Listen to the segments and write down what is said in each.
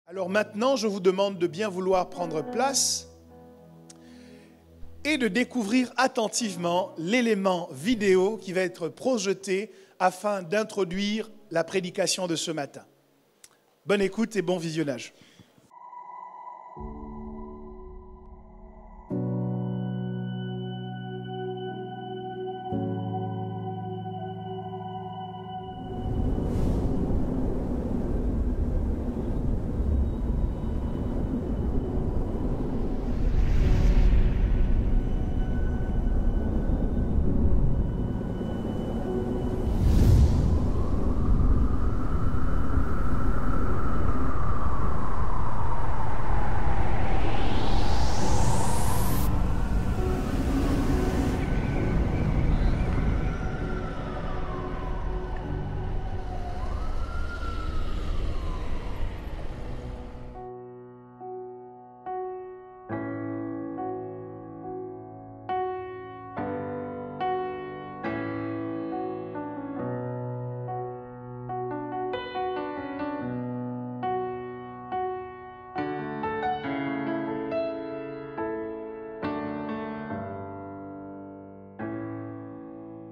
Alors maintenant, je vous demande de bien vouloir prendre place et de découvrir attentivement l'élément vidéo qui va être projeté afin d'introduire la prédication de ce matin. Bonne écoute et bon visionnage.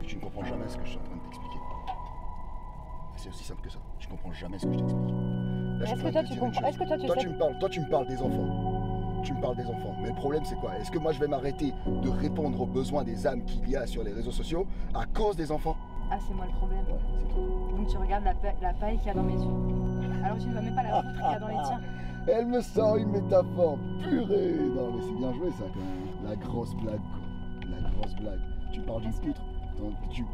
Tu ne comprends jamais ce que je suis en train de t'expliquer. C'est aussi simple que ça. Tu ne comprends jamais ce que je t'explique. Est-ce que toi tu comprends? Est-ce que toi tu sais? Toi tu me parles des enfants. Tu me parles des enfants. Mais le problème c'est quoi? Est-ce que moi je vais m'arrêter de répondre aux besoins des âmes qu'il y a sur les réseaux sociaux à cause des enfants? Ah, c'est moi le problème. Ouais, c'est toi. Donc tu regardes la paille qu'il y a dans mes yeux. Alors tu ne vois même pas la poutre qu'il y a dans les tiens. Elle me sort une métaphore purée. Non mais c'est bien joué ça quand même. La grosse blague quoi. La grosse blague. Tu parles d'une poutre.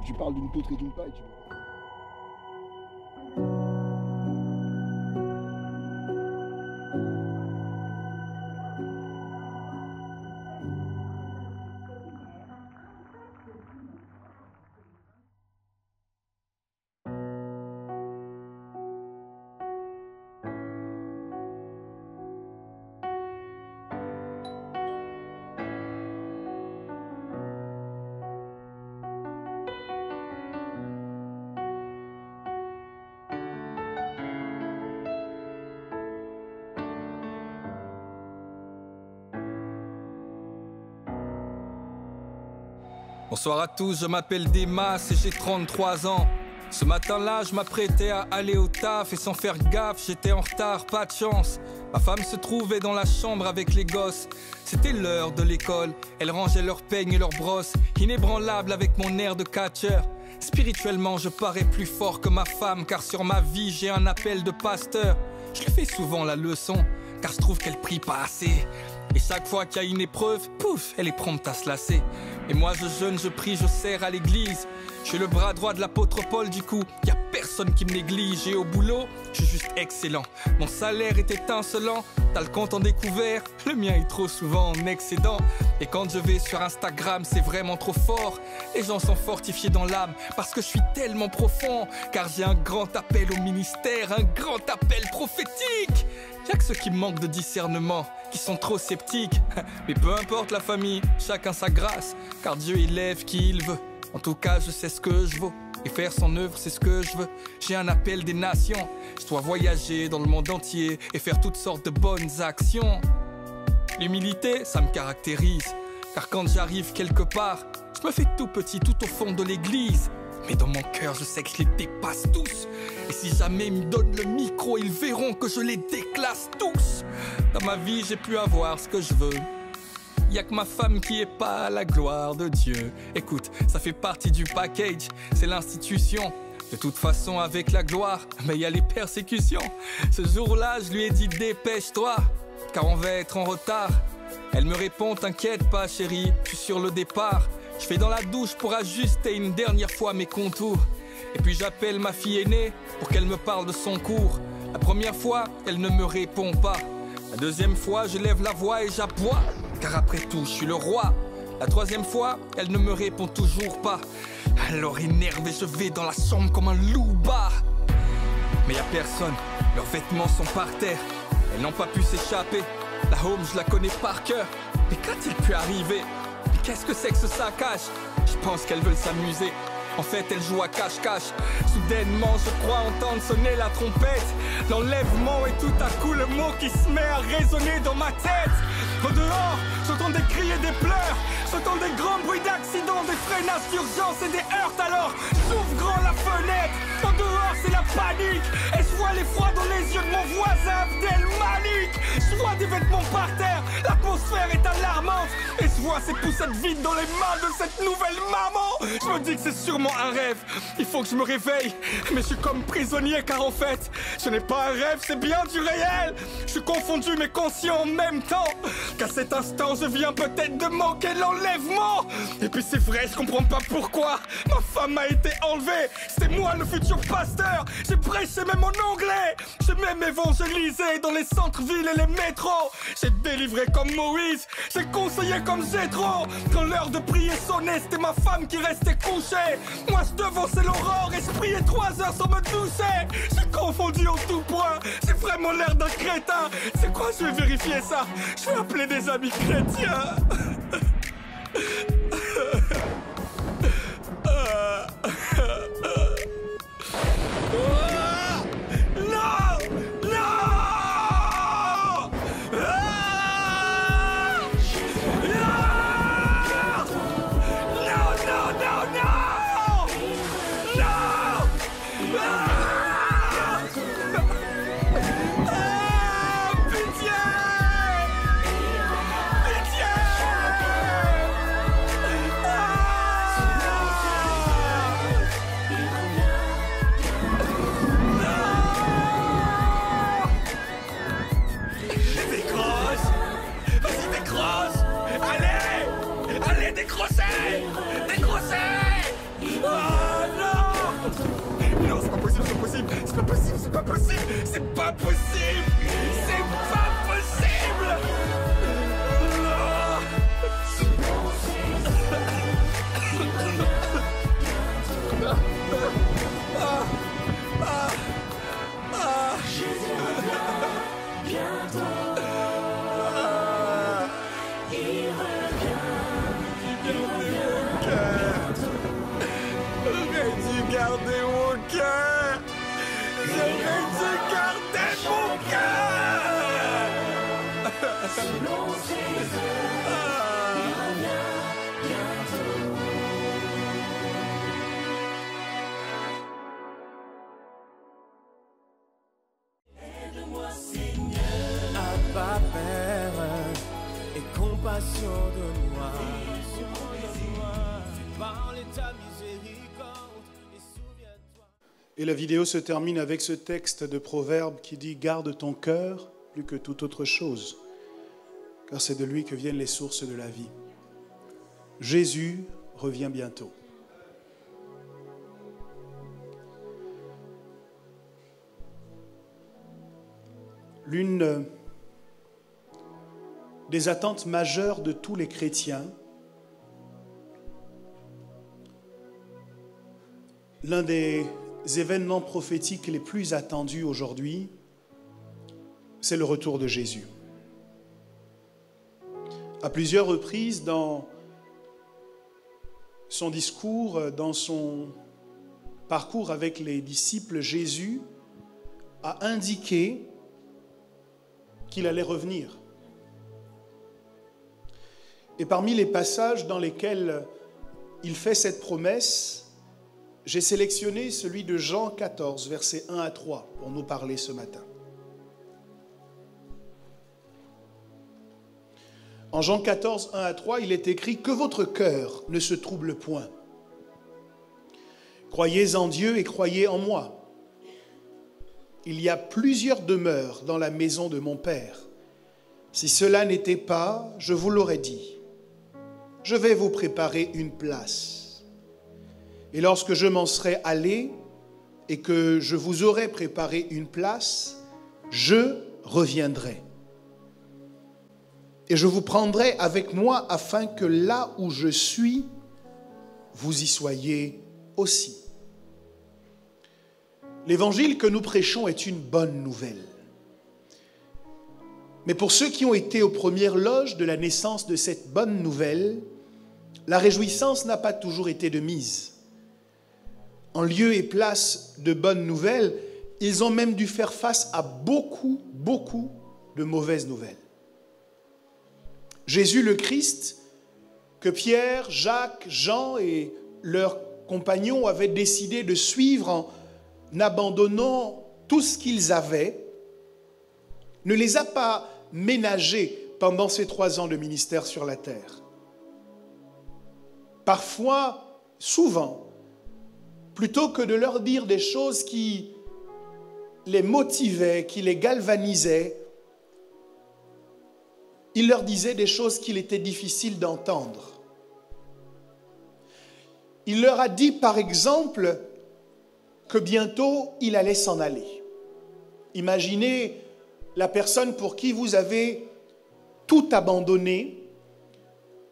Tu parles d'une poutre et d'une paille. Bonsoir à tous, je m'appelle Demas et j'ai 33 ans. Ce matin-là, je m'apprêtais à aller au taf et sans faire gaffe, j'étais en retard, pas de chance. Ma femme se trouvait dans la chambre avec les gosses. C'était l'heure de l'école, elle rangeait leurs peignes et leurs brosses, inébranlable avec mon air de catcheur. Spirituellement, je parais plus fort que ma femme, car sur ma vie, j'ai un appel de pasteur. Je lui fais souvent la leçon, car je trouve qu'elle prie pas assez. Et chaque fois qu'il y a une épreuve, pouf, elle est prompte à se lasser. Et moi je jeûne, je prie, je sers à l'église. Je suis le bras droit de l'apôtre Paul du coup, y a personne qui me néglige. Et au boulot, je suis juste excellent. Mon salaire est étincelant, t'as le compte en découvert, le mien est trop souvent en excédent. Et quand je vais sur Instagram, c'est vraiment trop fort. Les gens sont fortifiés dans l'âme, parce que je suis tellement profond. Car j'ai un grand appel au ministère, un grand appel prophétique. Y'a que ceux qui manquent de discernement, qui sont trop sceptiques. Mais peu importe la famille, chacun sa grâce, car Dieu élève qui il veut. En tout cas, je sais ce que je vaux, et faire son œuvre, c'est ce que je veux. J'ai un appel des nations, je dois voyager dans le monde entier et faire toutes sortes de bonnes actions. L'humilité, ça me caractérise, car quand j'arrive quelque part, je me fais tout petit tout au fond de l'église. Mais dans mon cœur, je sais que je les dépasse tous. Et si jamais ils me donnent le micro, ils verront que je les déclasse tous. Dans ma vie, j'ai pu avoir ce que je veux. Y'a que ma femme qui est pas à la gloire de Dieu. Écoute, ça fait partie du package, c'est l'institution. De toute façon, avec la gloire, mais y a les persécutions. Ce jour-là, je lui ai dit dépêche-toi, car on va être en retard. Elle me répond, t'inquiète pas chérie, je suis sur le départ. Je fais dans la douche pour ajuster une dernière fois mes contours. Et puis j'appelle ma fille aînée pour qu'elle me parle de son cours. La première fois, elle ne me répond pas. La deuxième fois, je lève la voix et j'aboie, car après tout, je suis le roi. La troisième fois, elle ne me répond toujours pas. Alors énervé, je vais dans la chambre comme un loup-bas. Mais y a personne, leurs vêtements sont par terre. Elles n'ont pas pu s'échapper. La home, je la connais par cœur. Mais qu'a-t-il pu arriver? Mais qu'est-ce que c'est que ce saccage? Je pense qu'elles veulent s'amuser. En fait, elle joue à cache-cache. Soudainement, je crois entendre sonner la trompette. L'enlèvement et tout à coup le mot qui se met à résonner dans ma tête. Au dehors, j'entends des cris et des pleurs. J'entends des grands bruits d'accidents, des freinages d'urgence et des heurts. Alors, j'ouvre grand la fenêtre. Au dehors, c'est la panique. Et je vois l'effroi dans les yeux de mon voisin Abdel Malik. Je vois des vêtements par terre. L'atmosphère est alarmante. Et je vois ces poussettes vides dans les mains de cette nouvelle maman. Je me dis que c'est sûrement un rêve. Il faut que je me réveille. Mais je suis comme prisonnier car en fait, ce n'est pas un rêve, c'est bien du réel. Je suis confondu mais conscient en même temps. Qu'à cet instant, je viens peut-être de manquer l'enlèvement. Et puis c'est vrai, je comprends pas pourquoi ma femme a été enlevée. C'est moi le futur pasteur. J'ai prêché même en anglais. J'ai même évangélisé dans les centres-villes et les métros. J'ai délivré comme Moïse. J'ai conseillé comme Jétro. Quand l'heure de prier sonnait, c'était ma femme qui restait couchée. Moi je devançais l'aurore et je priais 3 heures sans me toucher. J'ai confondu en tout point. J'ai vraiment l'air d'un crétin. C'est quoi, je vais vérifier ça. Je vais appeler des amis chrétiens. C'est pas possible! C'est pas possible! Non! J'aurais dû garder mon cœur! J'aurais dû garder mon cœur! Selon ses heures, il revient bientôt. Aide-moi, Seigneur. Abba, Père, et compassion de moi. Fais parler ta miséricorde et souviens-toi. Et la vidéo se termine avec ce texte de Proverbe qui dit « Garde ton cœur plus que toute autre chose, car c'est de lui que viennent les sources de la vie. » Jésus revient bientôt. L'une des attentes majeures de tous les chrétiens, l'un des événements prophétiques les plus attendus aujourd'hui, c'est le retour de Jésus. À plusieurs reprises dans son discours, dans son parcours avec les disciples, Jésus a indiqué qu'il allait revenir. Et parmi les passages dans lesquels il fait cette promesse, j'ai sélectionné celui de Jean 14, versets 1 à 3, pour nous parler ce matin. En Jean 14, 1 à 3, il est écrit « Que votre cœur ne se trouble point. Croyez en Dieu et croyez en moi. Il y a plusieurs demeures dans la maison de mon Père. Si cela n'était pas, je vous l'aurais dit. Je vais vous préparer une place. Et lorsque je m'en serai allé et que je vous aurai préparé une place, je reviendrai. Et je vous prendrai avec moi afin que là où je suis, vous y soyez aussi. » L'évangile que nous prêchons est une bonne nouvelle. Mais pour ceux qui ont été aux premières loges de la naissance de cette bonne nouvelle, la réjouissance n'a pas toujours été de mise. en lieu et place de bonnes nouvelles, ils ont même dû faire face à beaucoup de mauvaises nouvelles. Jésus le Christ, que Pierre, Jacques, Jean et leurs compagnons avaient décidé de suivre en abandonnant tout ce qu'ils avaient, ne les a pas ménagés pendant ces 3 ans de ministère sur la terre. Parfois, souvent, plutôt que de leur dire des choses qui les motivaient, qui les galvanisaient, il leur disait des choses qu'il était difficile d'entendre. Il leur a dit, par exemple, que bientôt il allait s'en aller. Imaginez la personne pour qui vous avez tout abandonné,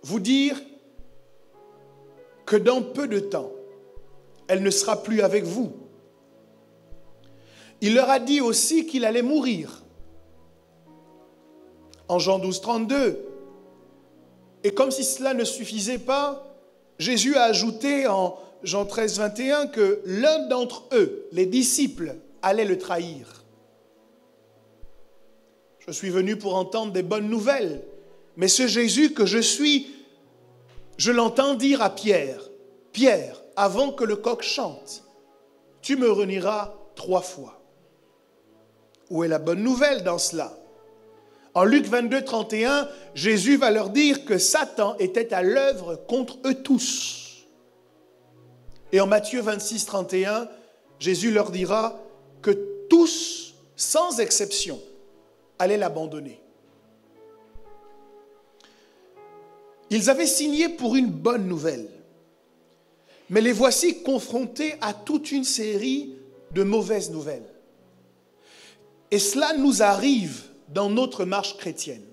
vous dire que dans peu de temps, elle ne sera plus avec vous. Il leur a dit aussi qu'il allait mourir. En Jean 12, 32. Et comme si cela ne suffisait pas, Jésus a ajouté en Jean 13, 21 que l'un d'entre eux, les disciples, allait le trahir. Je suis venu pour entendre des bonnes nouvelles, mais ce Jésus que je suis, je l'entends dire à Pierre, « Pierre, avant que le coq chante, tu me renieras 3 fois. » Où est la bonne nouvelle dans cela? En Luc 22, 31, Jésus va leur dire que Satan était à l'œuvre contre eux tous. Et en Matthieu 26, 31, Jésus leur dira que tous, sans exception, allaient l'abandonner. Ils avaient signé pour une bonne nouvelle, mais les voici confrontés à toute une série de mauvaises nouvelles. Et cela nous arrive dans notre marche chrétienne.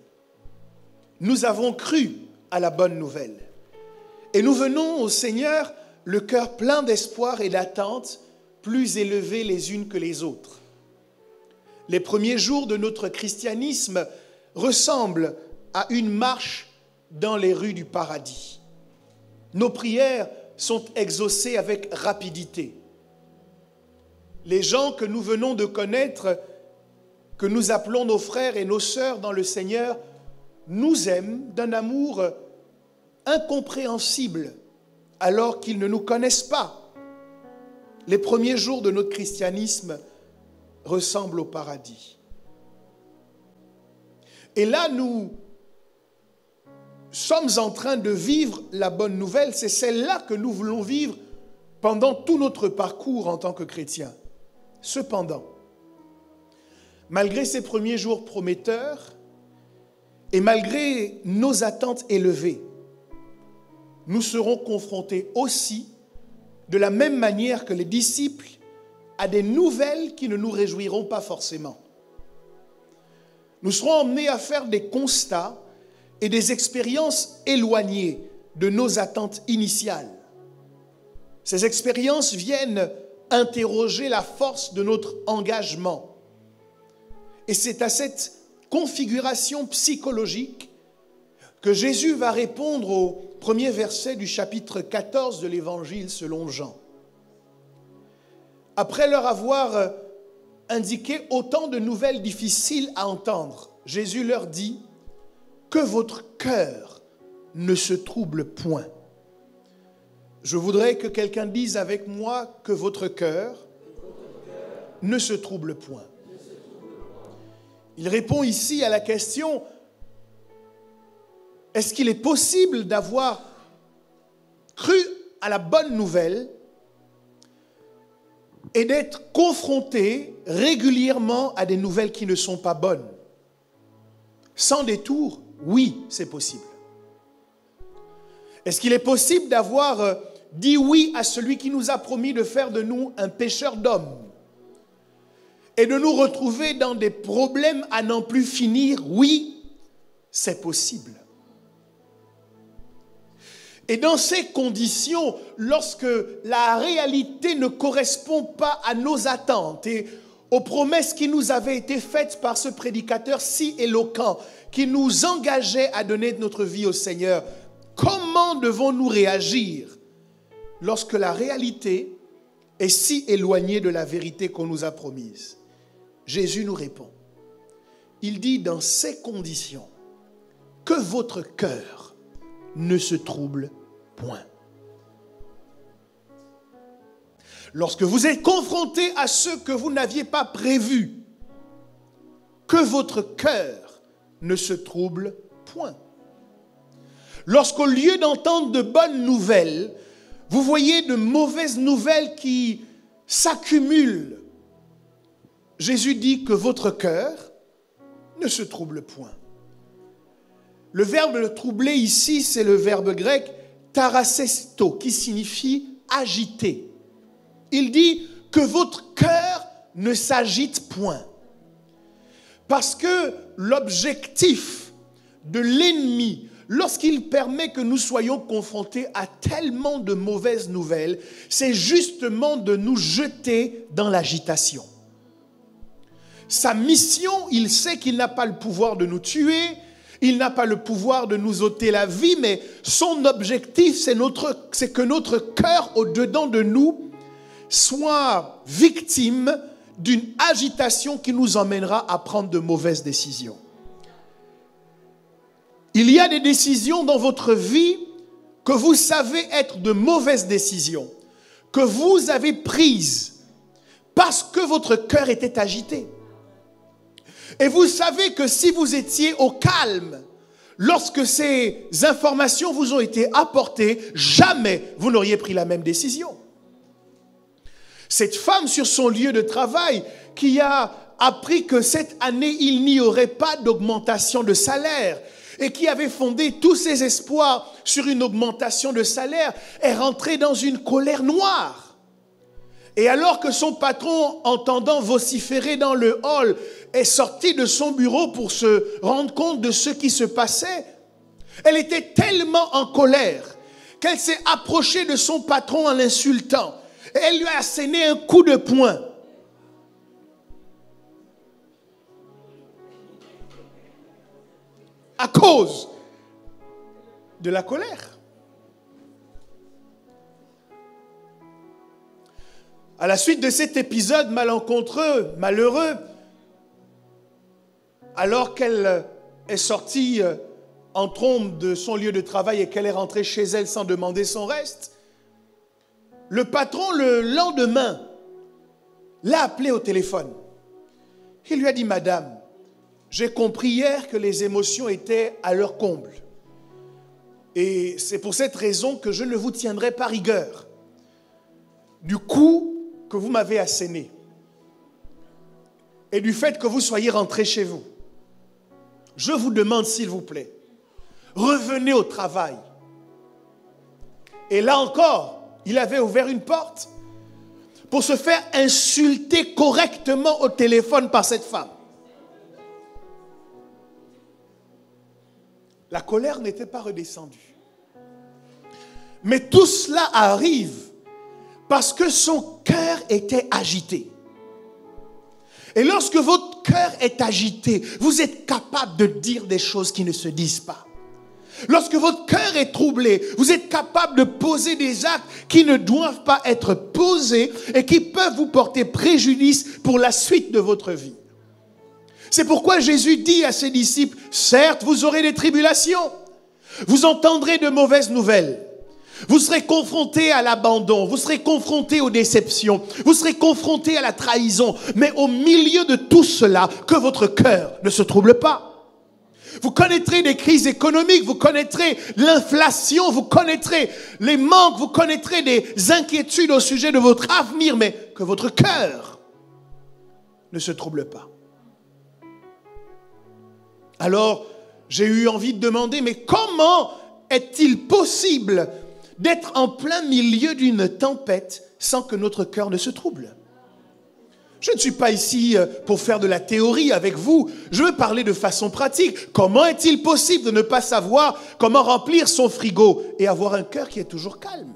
Nous avons cru à la bonne nouvelle. Et nous venons au Seigneur le cœur plein d'espoir et d'attente, plus élevés les unes que les autres. Les premiers jours de notre christianisme ressemblent à une marche dans les rues du paradis. Nos prières sont exaucées avec rapidité. Les gens que nous venons de connaître, que nous appelons nos frères et nos sœurs dans le Seigneur, nous aiment d'un amour incompréhensible alors qu'ils ne nous connaissent pas. Les premiers jours de notre christianisme ressemblent au paradis. Et là, nous sommes en train de vivre la bonne nouvelle. C'est celle-là que nous voulons vivre pendant tout notre parcours en tant que chrétiens. Cependant, malgré ces premiers jours prometteurs et malgré nos attentes élevées, nous serons confrontés aussi, de la même manière que les disciples, à des nouvelles qui ne nous réjouiront pas forcément. Nous serons emmenés à faire des constats et des expériences éloignées de nos attentes initiales. Ces expériences viennent interroger la force de notre engagement. Et c'est à cette configuration psychologique que Jésus va répondre au premier verset du chapitre 14 de l'Évangile selon Jean. Après leur avoir indiqué autant de nouvelles difficiles à entendre, Jésus leur dit que votre cœur ne se trouble point. Je voudrais que quelqu'un dise avec moi que votre cœur ne se trouble point. Il répond ici à la question, est-ce qu'il est possible d'avoir cru à la bonne nouvelle et d'être confronté régulièrement à des nouvelles qui ne sont pas bonnes? Sans détour, oui, c'est possible. Est-ce qu'il est possible d'avoir dit oui à celui qui nous a promis de faire de nous un pêcheur d'hommes et de nous retrouver dans des problèmes à n'en plus finir? Oui, c'est possible. Et dans ces conditions, lorsque la réalité ne correspond pas à nos attentes et aux promesses qui nous avaient été faites par ce prédicateur si éloquent, qui nous engageait à donner notre vie au Seigneur, comment devons-nous réagir lorsque la réalité est si éloignée de la vérité qu'on nous a promise? Jésus nous répond. Il dit dans ces conditions, que votre cœur ne se trouble point. Lorsque vous êtes confronté à ce que vous n'aviez pas prévu, que votre cœur ne se trouble point. Lorsqu'au lieu d'entendre de bonnes nouvelles, vous voyez de mauvaises nouvelles qui s'accumulent, Jésus dit que votre cœur ne se trouble point. Le verbe le troubler ici, c'est le verbe grec tarasesto, qui signifie agiter. Il dit que votre cœur ne s'agite point. Parce que l'objectif de l'ennemi, lorsqu'il permet que nous soyons confrontés à tellement de mauvaises nouvelles, c'est justement de nous jeter dans l'agitation. Sa mission, il sait qu'il n'a pas le pouvoir de nous tuer, il n'a pas le pouvoir de nous ôter la vie, mais son objectif, c'est que notre cœur au-dedans de nous soit victime d'une agitation qui nous emmènera à prendre de mauvaises décisions. Il y a des décisions dans votre vie que vous savez être de mauvaises décisions, que vous avez prises parce que votre cœur était agité. Et vous savez que si vous étiez au calme, lorsque ces informations vous ont été apportées, jamais vous n'auriez pris la même décision. Cette femme sur son lieu de travail qui a appris que cette année, il n'y aurait pas d'augmentation de salaire et qui avait fondé tous ses espoirs sur une augmentation de salaire, est rentrée dans une colère noire. Et alors que son patron, entendant vociférer dans le hall, est sorti de son bureau pour se rendre compte de ce qui se passait, elle était tellement en colère qu'elle s'est approchée de son patron en l'insultant. Et elle lui a asséné un coup de poing. À cause de la colère. À la suite de cet épisode malencontreux, malheureux, alors qu'elle est sortie en trombe de son lieu de travail et qu'elle est rentrée chez elle sans demander son reste, le patron, le lendemain, l'a appelée au téléphone. Il lui a dit, Madame, j'ai compris hier que les émotions étaient à leur comble. Et c'est pour cette raison que je ne vous tiendrai pas rigueur du coup que vous m'avez asséné et du fait que vous soyez rentré chez vous. Je vous demande, s'il vous plaît, revenez au travail. Et là encore, il avait ouvert une porte pour se faire insulter correctement au téléphone par cette femme. La colère n'était pas redescendue. Mais tout cela arrive parce que son cœur était agité. Et lorsque votre cœur est agité, vous êtes capable de dire des choses qui ne se disent pas. Lorsque votre cœur est troublé, vous êtes capable de poser des actes qui ne doivent pas être posés et qui peuvent vous porter préjudice pour la suite de votre vie. C'est pourquoi Jésus dit à ses disciples, certes, vous aurez des tribulations, vous entendrez de mauvaises nouvelles, vous serez confrontés à l'abandon, vous serez confrontés aux déceptions, vous serez confrontés à la trahison, mais au milieu de tout cela, que votre cœur ne se trouble pas. Vous connaîtrez des crises économiques, vous connaîtrez l'inflation, vous connaîtrez les manques, vous connaîtrez des inquiétudes au sujet de votre avenir, mais que votre cœur ne se trouble pas. Alors, j'ai eu envie de demander, mais comment est-il possible d'être en plein milieu d'une tempête sans que notre cœur ne se trouble? Je ne suis pas ici pour faire de la théorie avec vous. Je veux parler de façon pratique. Comment est-il possible de ne pas savoir comment remplir son frigo et avoir un cœur qui est toujours calme?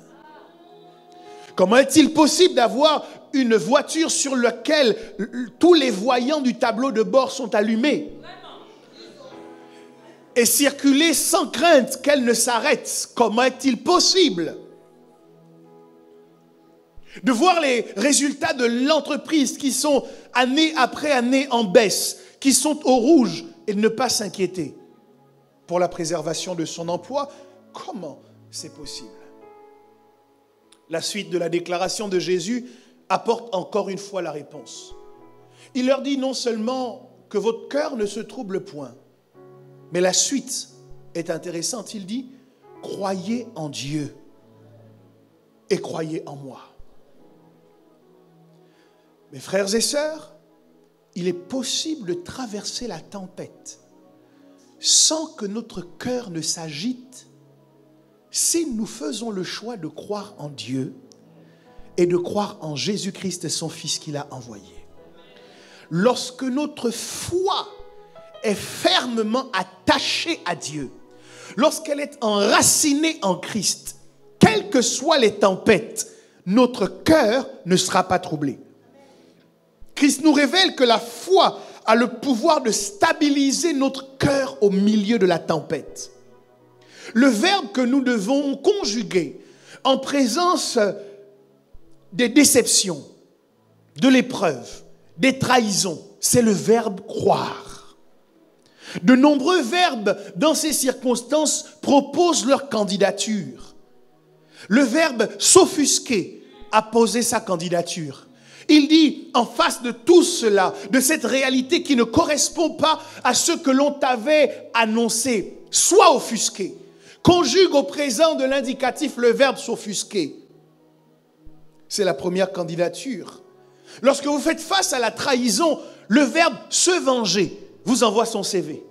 Comment est-il possible d'avoir une voiture sur laquelle tous les voyants du tableau de bord sont allumés et circuler sans crainte qu'elle ne s'arrête? Comment est-il possible? de voir les résultats de l'entreprise qui sont année après année en baisse, qui sont au rouge, et de ne pas s'inquiéter pour la préservation de son emploi. Comment c'est possible? La suite de la déclaration de Jésus apporte encore une fois la réponse. Il leur dit non seulement que votre cœur ne se trouble point, mais la suite est intéressante. Il dit, croyez en Dieu et croyez en moi. Mes frères et sœurs, il est possible de traverser la tempête sans que notre cœur ne s'agite si nous faisons le choix de croire en Dieu et de croire en Jésus-Christ, son Fils qu'il a envoyé. Lorsque notre foi est fermement attachée à Dieu, lorsqu'elle est enracinée en Christ, quelles que soient les tempêtes, notre cœur ne sera pas troublé. Christ nous révèle que la foi a le pouvoir de stabiliser notre cœur au milieu de la tempête. Le verbe que nous devons conjuguer en présence des déceptions, de l'épreuve, des trahisons, c'est le verbe croire. De nombreux verbes dans ces circonstances proposent leur candidature. Le verbe s'offusquer a posé sa candidature. Il dit, en face de tout cela, de cette réalité qui ne correspond pas à ce que l'on t'avait annoncé, sois offusqué. Conjugue au présent de l'indicatif le verbe s'offusquer. C'est la première candidature. Lorsque vous faites face à la trahison, le verbe se venger vous envoie son CV.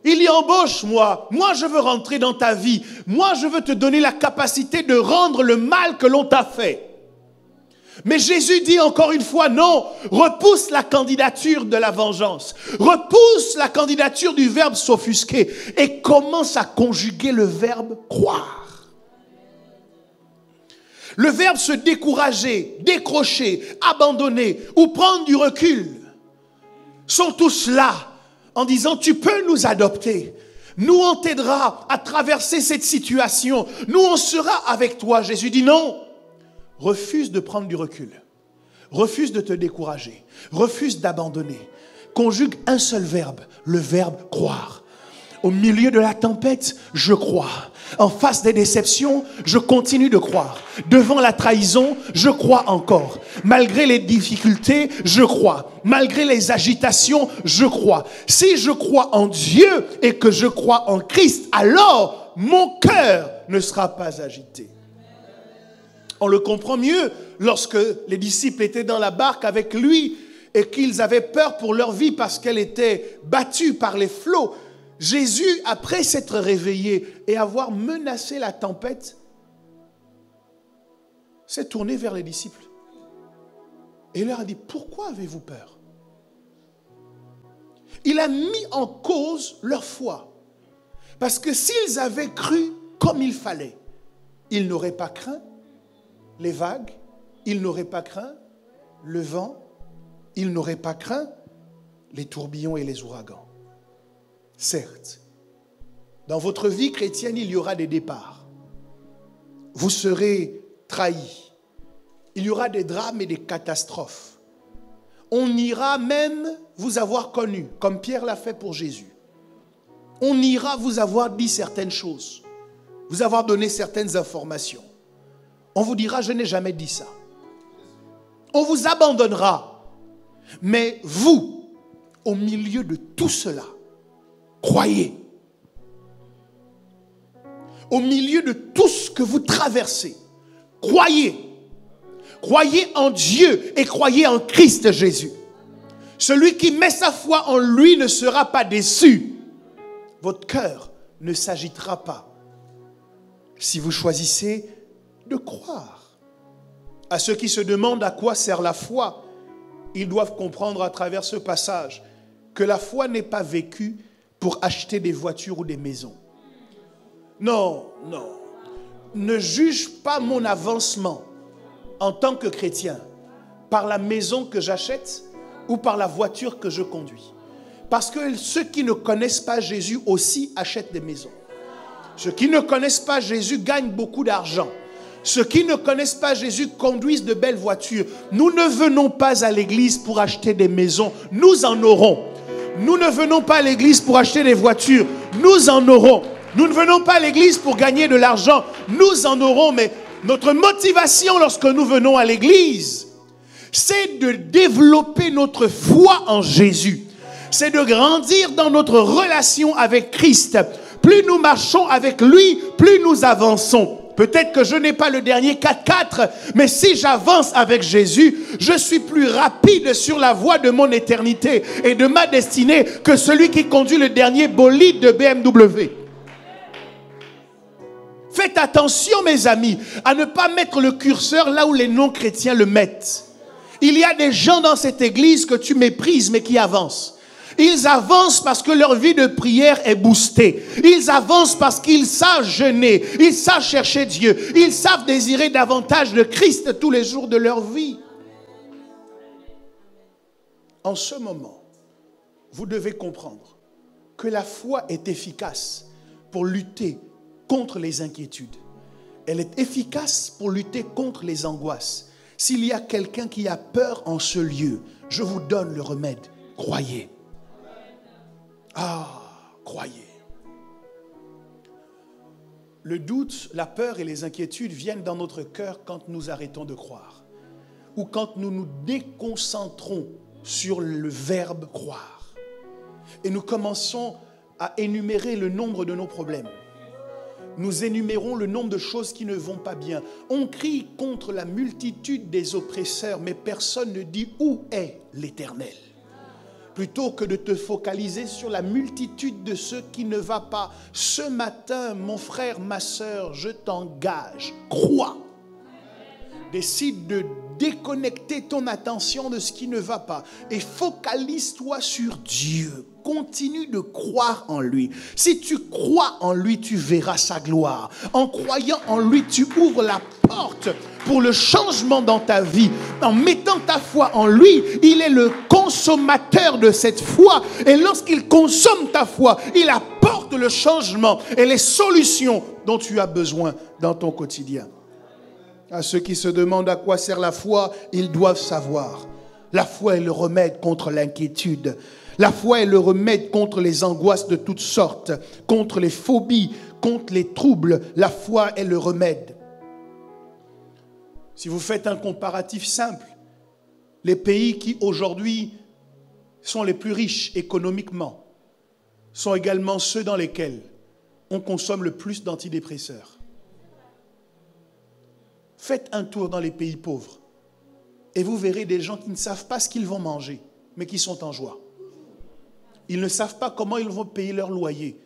Il y embauche, moi je veux rentrer dans ta vie, moi je veux te donner la capacité de rendre le mal que l'on t'a fait. Mais Jésus dit encore une fois, non, repousse la candidature de la vengeance, repousse la candidature du verbe s'offusquer et commence à conjuguer le verbe croire. Le verbe se décourager, décrocher, abandonner ou prendre du recul sont tous là en disant, tu peux nous adopter. Nous, on t'aidera à traverser cette situation. Nous, on sera avec toi. Jésus dit non. Refuse de prendre du recul. Refuse de te décourager. Refuse d'abandonner. Conjugue un seul verbe, le verbe croire. Au milieu de la tempête, je crois. En face des déceptions, je continue de croire. Devant la trahison, je crois encore. Malgré les difficultés, je crois. Malgré les agitations, je crois. Si je crois en Dieu et que je crois en Christ, alors mon cœur ne sera pas agité. On le comprend mieux lorsque les disciples étaient dans la barque avec lui et qu'ils avaient peur pour leur vie parce qu'elle était battue par les flots. Jésus, après s'être réveillé et avoir menacé la tempête, s'est tourné vers les disciples et leur a dit, pourquoi avez-vous peur? Il a mis en cause leur foi. Parce que s'ils avaient cru comme il fallait, ils n'auraient pas craint les vagues, ils n'auraient pas craint le vent, ils n'auraient pas craint les tourbillons et les ouragans. Certes, dans votre vie chrétienne, il y aura des départs. Vous serez trahis. Il y aura des drames et des catastrophes. On ira même vous avoir connu, comme Pierre l'a fait pour Jésus. On ira vous avoir dit certaines choses, vous avoir donné certaines informations. On vous dira, je n'ai jamais dit ça. On vous abandonnera. Mais vous, au milieu de tout cela, croyez. Au milieu de tout ce que vous traversez, croyez. Croyez en Dieu et croyez en Christ Jésus. Celui qui met sa foi en lui ne sera pas déçu. Votre cœur ne s'agitera pas si vous choisissez de croire. À ceux qui se demandent à quoi sert la foi, ils doivent comprendre à travers ce passage que la foi n'est pas vécue pour acheter des voitures ou des maisons. Non, non. Ne juge pas mon avancement en tant que chrétien par la maison que j'achète ou par la voiture que je conduis. Parce que ceux qui ne connaissent pas Jésus aussi achètent des maisons. Ceux qui ne connaissent pas Jésus gagnent beaucoup d'argent. Ceux qui ne connaissent pas Jésus conduisent de belles voitures. Nous ne venons pas à l'église pour acheter des maisons. Nous en aurons. Nous ne venons pas à l'église pour acheter des voitures. Nous en aurons. Nous ne venons pas à l'église pour gagner de l'argent. Nous en aurons. Mais notre motivation lorsque nous venons à l'église, c'est de développer notre foi en Jésus. C'est de grandir dans notre relation avec Christ. Plus nous marchons avec lui, plus nous avançons. Peut-être que je n'ai pas le dernier 4x4, mais si j'avance avec Jésus, je suis plus rapide sur la voie de mon éternité et de ma destinée que celui qui conduit le dernier bolide de BMW. Faites attention, mes amis, à ne pas mettre le curseur là où les non-chrétiens le mettent. Il y a des gens dans cette église que tu méprises, mais qui avancent. Ils avancent parce que leur vie de prière est boostée. Ils avancent parce qu'ils savent jeûner. Ils savent chercher Dieu. Ils savent désirer davantage de Christ tous les jours de leur vie. En ce moment, vous devez comprendre que la foi est efficace pour lutter contre les inquiétudes. Elle est efficace pour lutter contre les angoisses. S'il y a quelqu'un qui a peur en ce lieu, je vous donne le remède. Croyez. Ah, croyez. Le doute, la peur et les inquiétudes viennent dans notre cœur quand nous arrêtons de croire. Ou quand nous nous déconcentrons sur le verbe croire. Et nous commençons à énumérer le nombre de nos problèmes. Nous énumérons le nombre de choses qui ne vont pas bien. On crie contre la multitude des oppresseurs, mais personne ne dit où est l'Éternel. Plutôt que de te focaliser sur la multitude de ceux qui ne va pas. Ce matin, mon frère, ma sœur, je t'engage, crois. Décide de déconnecter ton attention de ce qui ne va pas et focalise-toi sur Dieu. Continue de croire en lui. Si tu crois en lui, tu verras sa gloire. En croyant en lui, tu ouvres la porte pour le changement dans ta vie. En mettant ta foi en lui, il est le consommateur de cette foi. Et lorsqu'il consomme ta foi, il apporte le changement et les solutions dont tu as besoin dans ton quotidien. À ceux qui se demandent à quoi sert la foi, ils doivent savoir. La foi est le remède contre l'inquiétude. La foi est le remède contre les angoisses de toutes sortes, contre les phobies, contre les troubles. La foi est le remède. Si vous faites un comparatif simple, les pays qui aujourd'hui sont les plus riches économiquement sont également ceux dans lesquels on consomme le plus d'antidépresseurs. Faites un tour dans les pays pauvres et vous verrez des gens qui ne savent pas ce qu'ils vont manger, mais qui sont en joie. Ils ne savent pas comment ils vont payer leur loyer,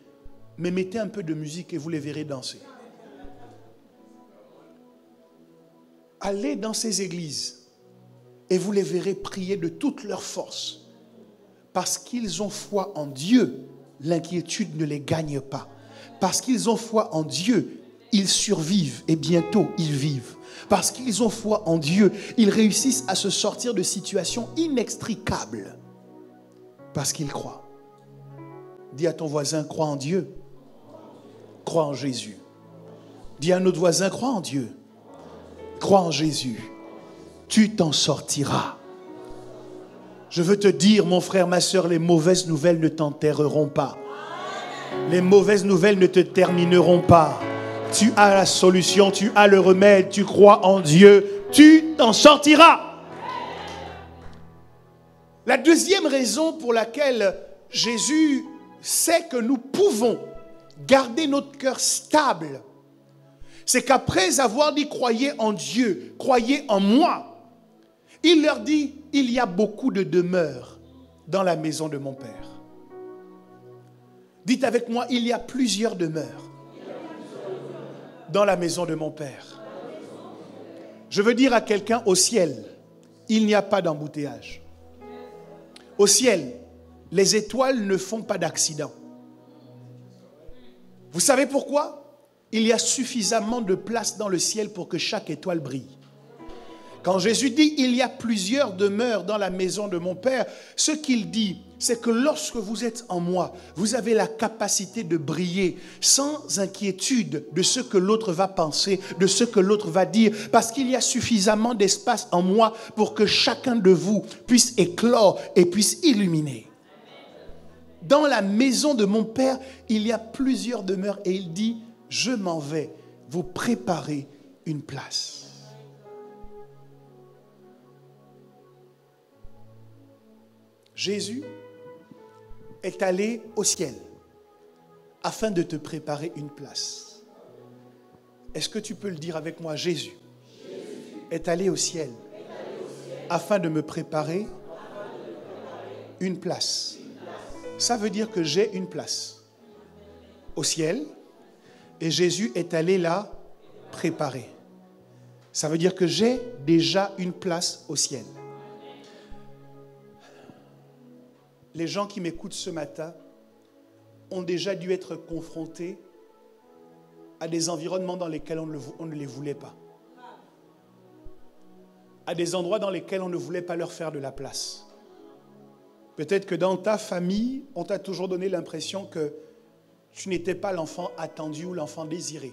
mais mettez un peu de musique et vous les verrez danser. Allez dans ces églises et vous les verrez prier de toute leur force. Parce qu'ils ont foi en Dieu, l'inquiétude ne les gagne pas. Parce qu'ils ont foi en Dieu, ils survivent et bientôt ils vivent. Parce qu'ils ont foi en Dieu, ils réussissent à se sortir de situations inextricables. Parce qu'ils croient. Dis à ton voisin, crois en Dieu. Crois en Jésus. Dis à notre voisin, crois en Dieu. Crois en Jésus. Tu t'en sortiras. Je veux te dire, mon frère, ma soeur, les mauvaises nouvelles ne t'enterreront pas. Les mauvaises nouvelles ne te termineront pas. Tu as la solution, tu as le remède, tu crois en Dieu, tu t'en sortiras. La deuxième raison pour laquelle Jésus sait que nous pouvons garder notre cœur stable, c'est qu'après avoir dit croyez en Dieu, croyez en moi, il leur dit il y a beaucoup de demeures dans la maison de mon Père. Dites avec moi, il y a plusieurs demeures dans la maison de mon Père. Je veux dire à quelqu'un, au ciel, il n'y a pas d'embouteillage. Au ciel, les étoiles ne font pas d'accident. Vous savez pourquoi? Il y a suffisamment de place dans le ciel pour que chaque étoile brille. Quand Jésus dit, il y a plusieurs demeures dans la maison de mon Père, ce qu'il dit, c'est que lorsque vous êtes en moi, vous avez la capacité de briller sans inquiétude de ce que l'autre va penser, de ce que l'autre va dire, parce qu'il y a suffisamment d'espace en moi pour que chacun de vous puisse éclore et puisse illuminer. Dans la maison de mon Père, il y a plusieurs demeures et il dit, je m'en vais vous préparer une place. Jésus est allé au ciel afin de te préparer une place. Est-ce que tu peux le dire avec moi? Jésus est allé au ciel afin de me préparer une place. Ça veut dire que j'ai une place au ciel et Jésus est allé la préparer. Ça veut dire que j'ai déjà une place au ciel. Les gens qui m'écoutent ce matin ont déjà dû être confrontés à des environnements dans lesquels on ne les voulait pas. À des endroits dans lesquels on ne voulait pas leur faire de la place. Peut-être que dans ta famille, on t'a toujours donné l'impression que tu n'étais pas l'enfant attendu ou l'enfant désiré.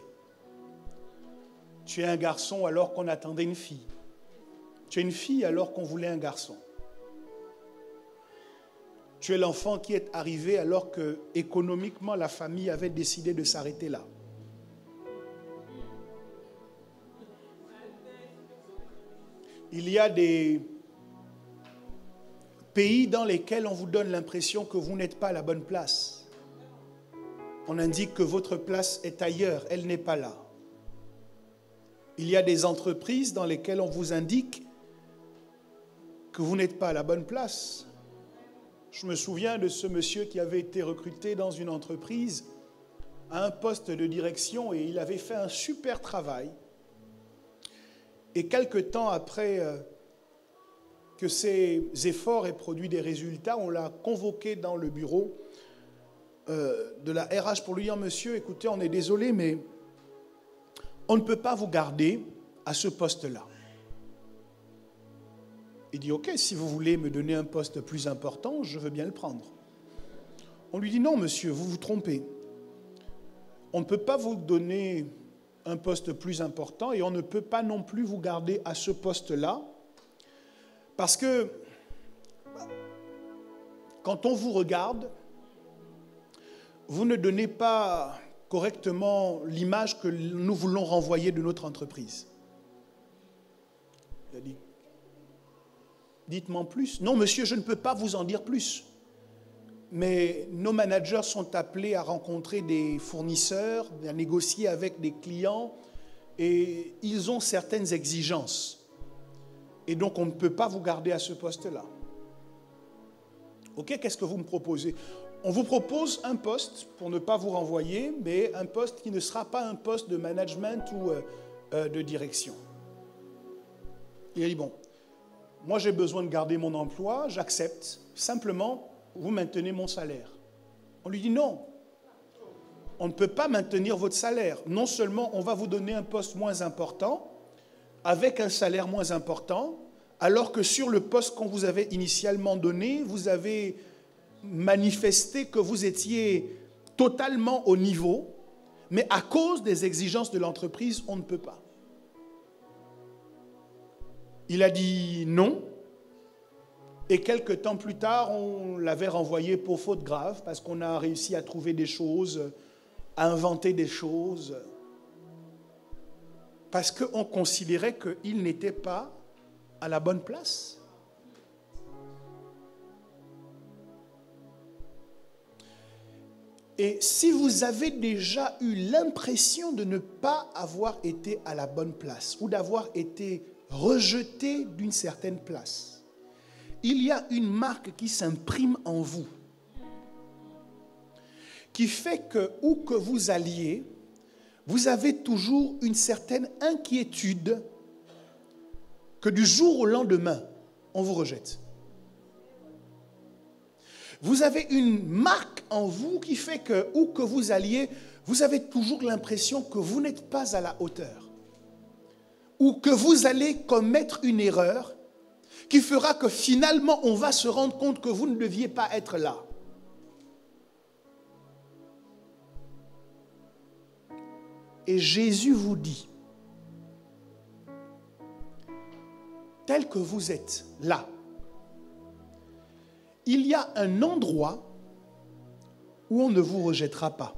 Tu es un garçon alors qu'on attendait une fille. Tu es une fille alors qu'on voulait un garçon. Tu es l'enfant qui est arrivé alors que économiquement la famille avait décidé de s'arrêter là. Il y a des pays dans lesquels on vous donne l'impression que vous n'êtes pas à la bonne place. On indique que votre place est ailleurs, elle n'est pas là. Il y a des entreprises dans lesquelles on vous indique que vous n'êtes pas à la bonne place. Je me souviens de ce monsieur qui avait été recruté dans une entreprise à un poste de direction et il avait fait un super travail. Et quelque temps après que ses efforts aient produit des résultats, on l'a convoqué dans le bureau de la RH pour lui dire « Monsieur, écoutez, on est désolé, mais on ne peut pas vous garder à ce poste-là. » Il dit « Ok, si vous voulez me donner un poste plus important, je veux bien le prendre. » On lui dit « Non, monsieur, vous vous trompez. On ne peut pas vous donner un poste plus important et on ne peut pas non plus vous garder à ce poste-là parce que quand on vous regarde, vous ne donnez pas correctement l'image que nous voulons renvoyer de notre entreprise. » Il a dit « Dites-moi plus. » « Non, monsieur, je ne peux pas vous en dire plus. Mais nos managers sont appelés à rencontrer des fournisseurs, à négocier avec des clients, et ils ont certaines exigences. Et donc, on ne peut pas vous garder à ce poste-là. Ok, qu'est-ce que vous me proposez? On vous propose un poste, pour ne pas vous renvoyer, mais un poste qui ne sera pas un poste de management ou de direction. Il a dit, bon, moi j'ai besoin de garder mon emploi, j'accepte. Simplement, vous maintenez mon salaire. On lui dit non. On ne peut pas maintenir votre salaire. Non seulement on va vous donner un poste moins important, avec un salaire moins important, alors que sur le poste qu'on vous avait initialement donné, vous avez manifesté que vous étiez totalement au niveau, mais à cause des exigences de l'entreprise, on ne peut pas. Il a dit non, et quelques temps plus tard, on l'avait renvoyé pour faute grave, parce qu'on a réussi à trouver des choses, à inventer des choses, parce qu'on considérait qu'il n'était pas à la bonne place. Et si vous avez déjà eu l'impression de ne pas avoir été à la bonne place ou d'avoir été rejeté d'une certaine place, il y a une marque qui s'imprime en vous, qui fait que, où que vous alliez, vous avez toujours une certaine inquiétude que du jour au lendemain, on vous rejette. Vous avez une marque en vous qui fait que, où que vous alliez, vous avez toujours l'impression que vous n'êtes pas à la hauteur. ou que vous allez commettre une erreur qui fera que finalement on va se rendre compte que vous ne deviez pas être là. Et Jésus vous dit, tel que vous êtes là, il y a un endroit où on ne vous rejettera pas.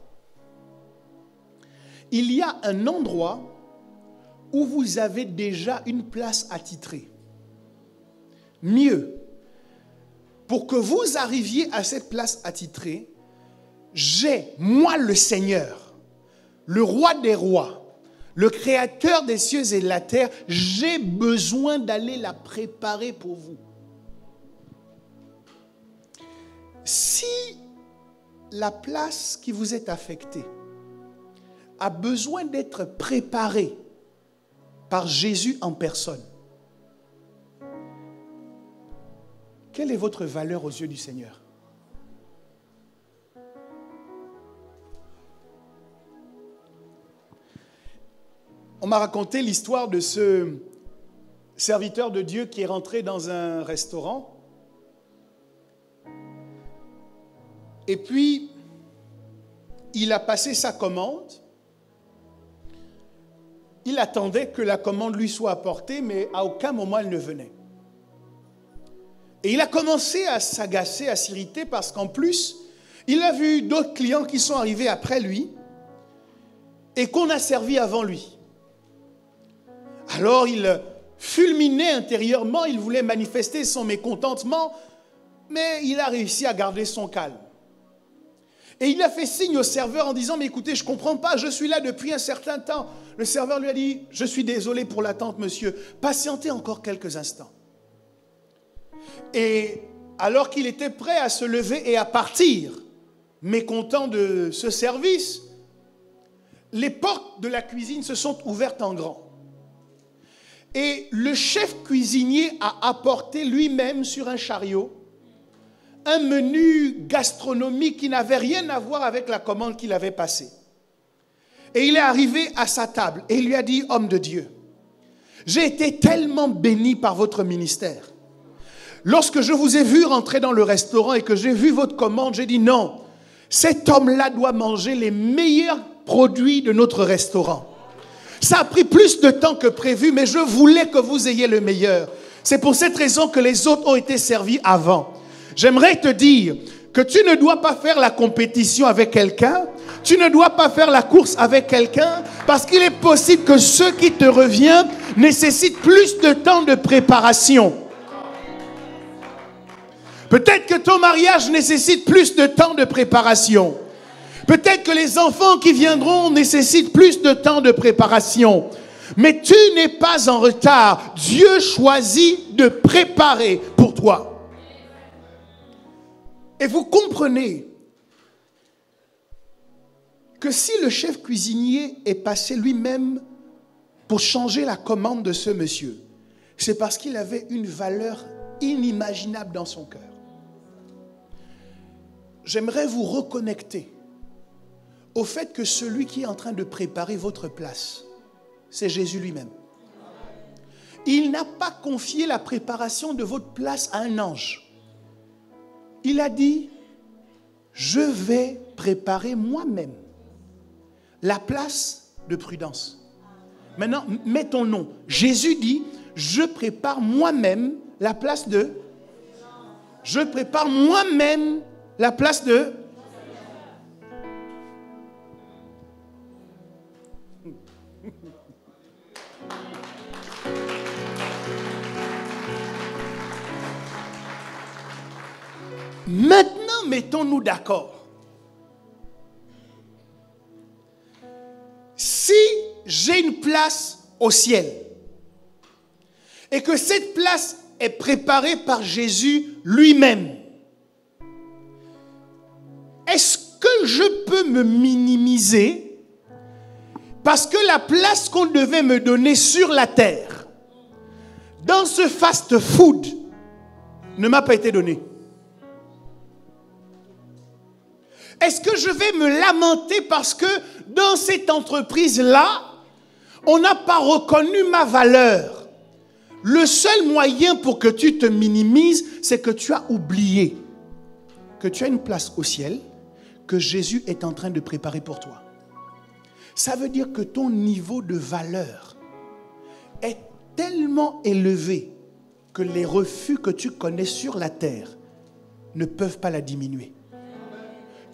Il y a un endroit où vous avez déjà une place attitrée. Mieux, pour que vous arriviez à cette place attitrée, j'ai, moi le Seigneur, le roi des rois, le créateur des cieux et de la terre, j'ai besoin d'aller la préparer pour vous. Si la place qui vous est affectée a besoin d'être préparée par Jésus en personne, quelle est votre valeur aux yeux du Seigneur? On m'a raconté l'histoire de ce serviteur de Dieu qui est rentré dans un restaurant. Et puis, il a passé sa commande. Il attendait que la commande lui soit apportée, mais à aucun moment elle ne venait. Et il a commencé à s'agacer, à s'irriter, parce qu'en plus, il a vu d'autres clients qui sont arrivés après lui et qu'on a servi avant lui. Alors il fulminait intérieurement, il voulait manifester son mécontentement, mais il a réussi à garder son calme. Et il a fait signe au serveur en disant, mais écoutez, je ne comprends pas, je suis là depuis un certain temps. Le serveur lui a dit, je suis désolé pour l'attente, monsieur, patientez encore quelques instants. Et alors qu'il était prêt à se lever et à partir, mécontent de ce service, les portes de la cuisine se sont ouvertes en grand. Et le chef cuisinier a apporté lui-même sur un chariot un menu gastronomique qui n'avait rien à voir avec la commande qu'il avait passée. Et il est arrivé à sa table et il lui a dit, homme de Dieu, j'ai été tellement béni par votre ministère. Lorsque je vous ai vu rentrer dans le restaurant et que j'ai vu votre commande, j'ai dit non, cet homme-là doit manger les meilleurs produits de notre restaurant. Ça a pris plus de temps que prévu, mais je voulais que vous ayez le meilleur. C'est pour cette raison que les autres ont été servis avant. J'aimerais te dire que tu ne dois pas faire la compétition avec quelqu'un, tu ne dois pas faire la course avec quelqu'un, parce qu'il est possible que ce qui te revient nécessite plus de temps de préparation. Peut-être que ton mariage nécessite plus de temps de préparation. Peut-être que les enfants qui viendront nécessitent plus de temps de préparation. Mais tu n'es pas en retard. Dieu choisit de préparer pour toi. Et vous comprenez que si le chef cuisinier est passé lui-même pour changer la commande de ce monsieur, c'est parce qu'il avait une valeur inimaginable dans son cœur. J'aimerais vous reconnecter au fait que celui qui est en train de préparer votre place, c'est Jésus lui-même. Il n'a pas confié la préparation de votre place à un ange. Il a dit, je vais préparer moi-même la place de Prudence. Maintenant, mets ton nom. Jésus dit, je prépare moi-même la place de... Je prépare moi-même la place de... Maintenant, mettons-nous d'accord. Si j'ai une place au ciel et que cette place est préparée par Jésus lui-même, est-ce que je peux me minimiser parce que la place qu'on devait me donner sur la terre, dans ce fast-food, ne m'a pas été donnée? Est-ce que je vais me lamenter parce que dans cette entreprise-là, On n'a pas reconnu ma valeur. Le seul moyen pour que tu te minimises, c'est que tu as oublié que tu as une place au ciel que Jésus est en train de préparer pour toi. Ça veut dire que ton niveau de valeur est tellement élevé que les refus que tu connais sur la terre ne peuvent pas la diminuer.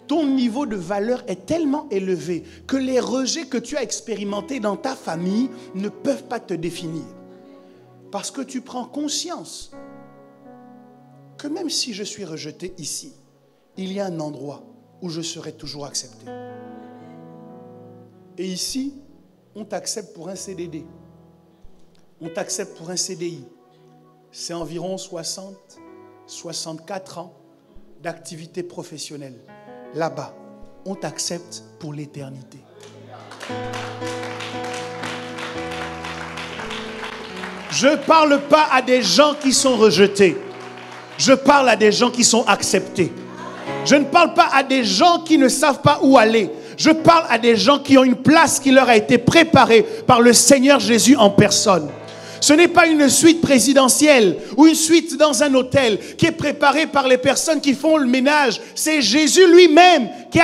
Ton niveau de valeur est tellement élevé que les rejets que tu as expérimentés dans ta famille ne peuvent pas te définir. Parce que tu prends conscience que même si je suis rejeté ici, il y a un endroit où je serai toujours accepté. Et ici, on t'accepte pour un CDD. On t'accepte pour un CDI. C'est environ 60, 64 ans d'activité professionnelle. Là-bas, on t'accepte pour l'éternité. Je ne parle pas à des gens qui sont rejetés. Je parle à des gens qui sont acceptés. Je ne parle pas à des gens qui ne savent pas où aller. Je parle à des gens qui ont une place qui leur a été préparée par le Seigneur Jésus en personne. Ce n'est pas une suite présidentielle ou une suite dans un hôtel qui est préparée par les personnes qui font le ménage. C'est Jésus lui-même qui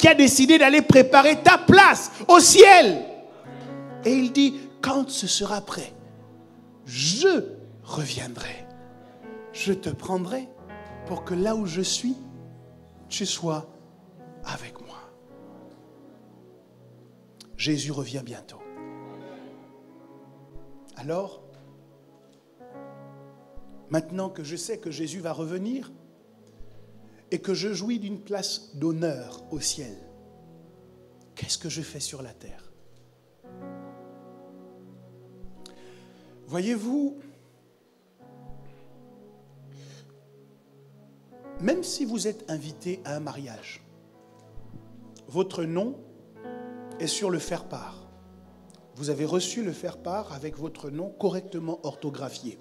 a décidé d'aller préparer ta place au ciel. Et il dit, quand ce sera prêt, je reviendrai. Je te prendrai pour que là où je suis, tu sois avec moi. Jésus revient bientôt. Alors, maintenant que je sais que Jésus va revenir et que je jouis d'une place d'honneur au ciel, qu'est-ce que je fais sur la terre? Voyez-vous, même si vous êtes invité à un mariage, votre nom est sur le faire-part. Vous avez reçu le faire-part avec votre nom correctement orthographié.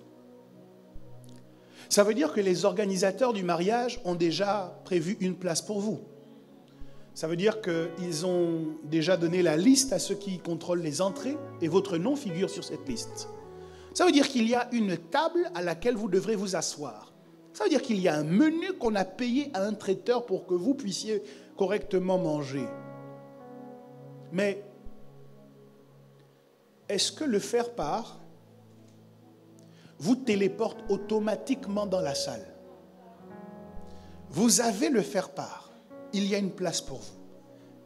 Ça veut dire que les organisateurs du mariage ont déjà prévu une place pour vous. Ça veut dire qu'ils ont déjà donné la liste à ceux qui contrôlent les entrées et votre nom figure sur cette liste. Ça veut dire qu'il y a une table à laquelle vous devrez vous asseoir. Ça veut dire qu'il y a un menu qu'on a payé à un traiteur pour que vous puissiez correctement manger. Mais est-ce que le faire-part vous téléporte automatiquement dans la salle? Vous avez le faire-part. Il y a une place pour vous.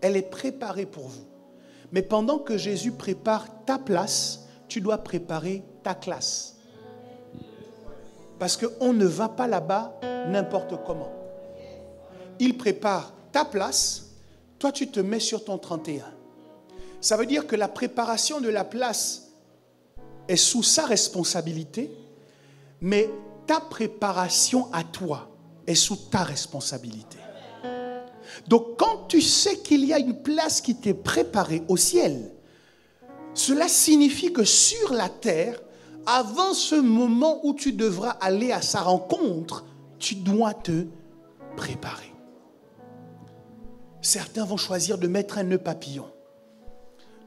Elle est préparée pour vous. Mais pendant que Jésus prépare ta place, tu dois préparer ta classe. Parce qu'on ne va pas là-bas n'importe comment. Il prépare ta place, toi tu te mets sur ton 31. Ça veut dire que la préparation de la place est sous sa responsabilité, mais ta préparation à toi est sous ta responsabilité. Donc quand tu sais qu'il y a une place qui t'est préparée au ciel, cela signifie que sur la terre, avant ce moment où tu devras aller à sa rencontre, tu dois te préparer. Certains vont choisir de mettre un nœud papillon.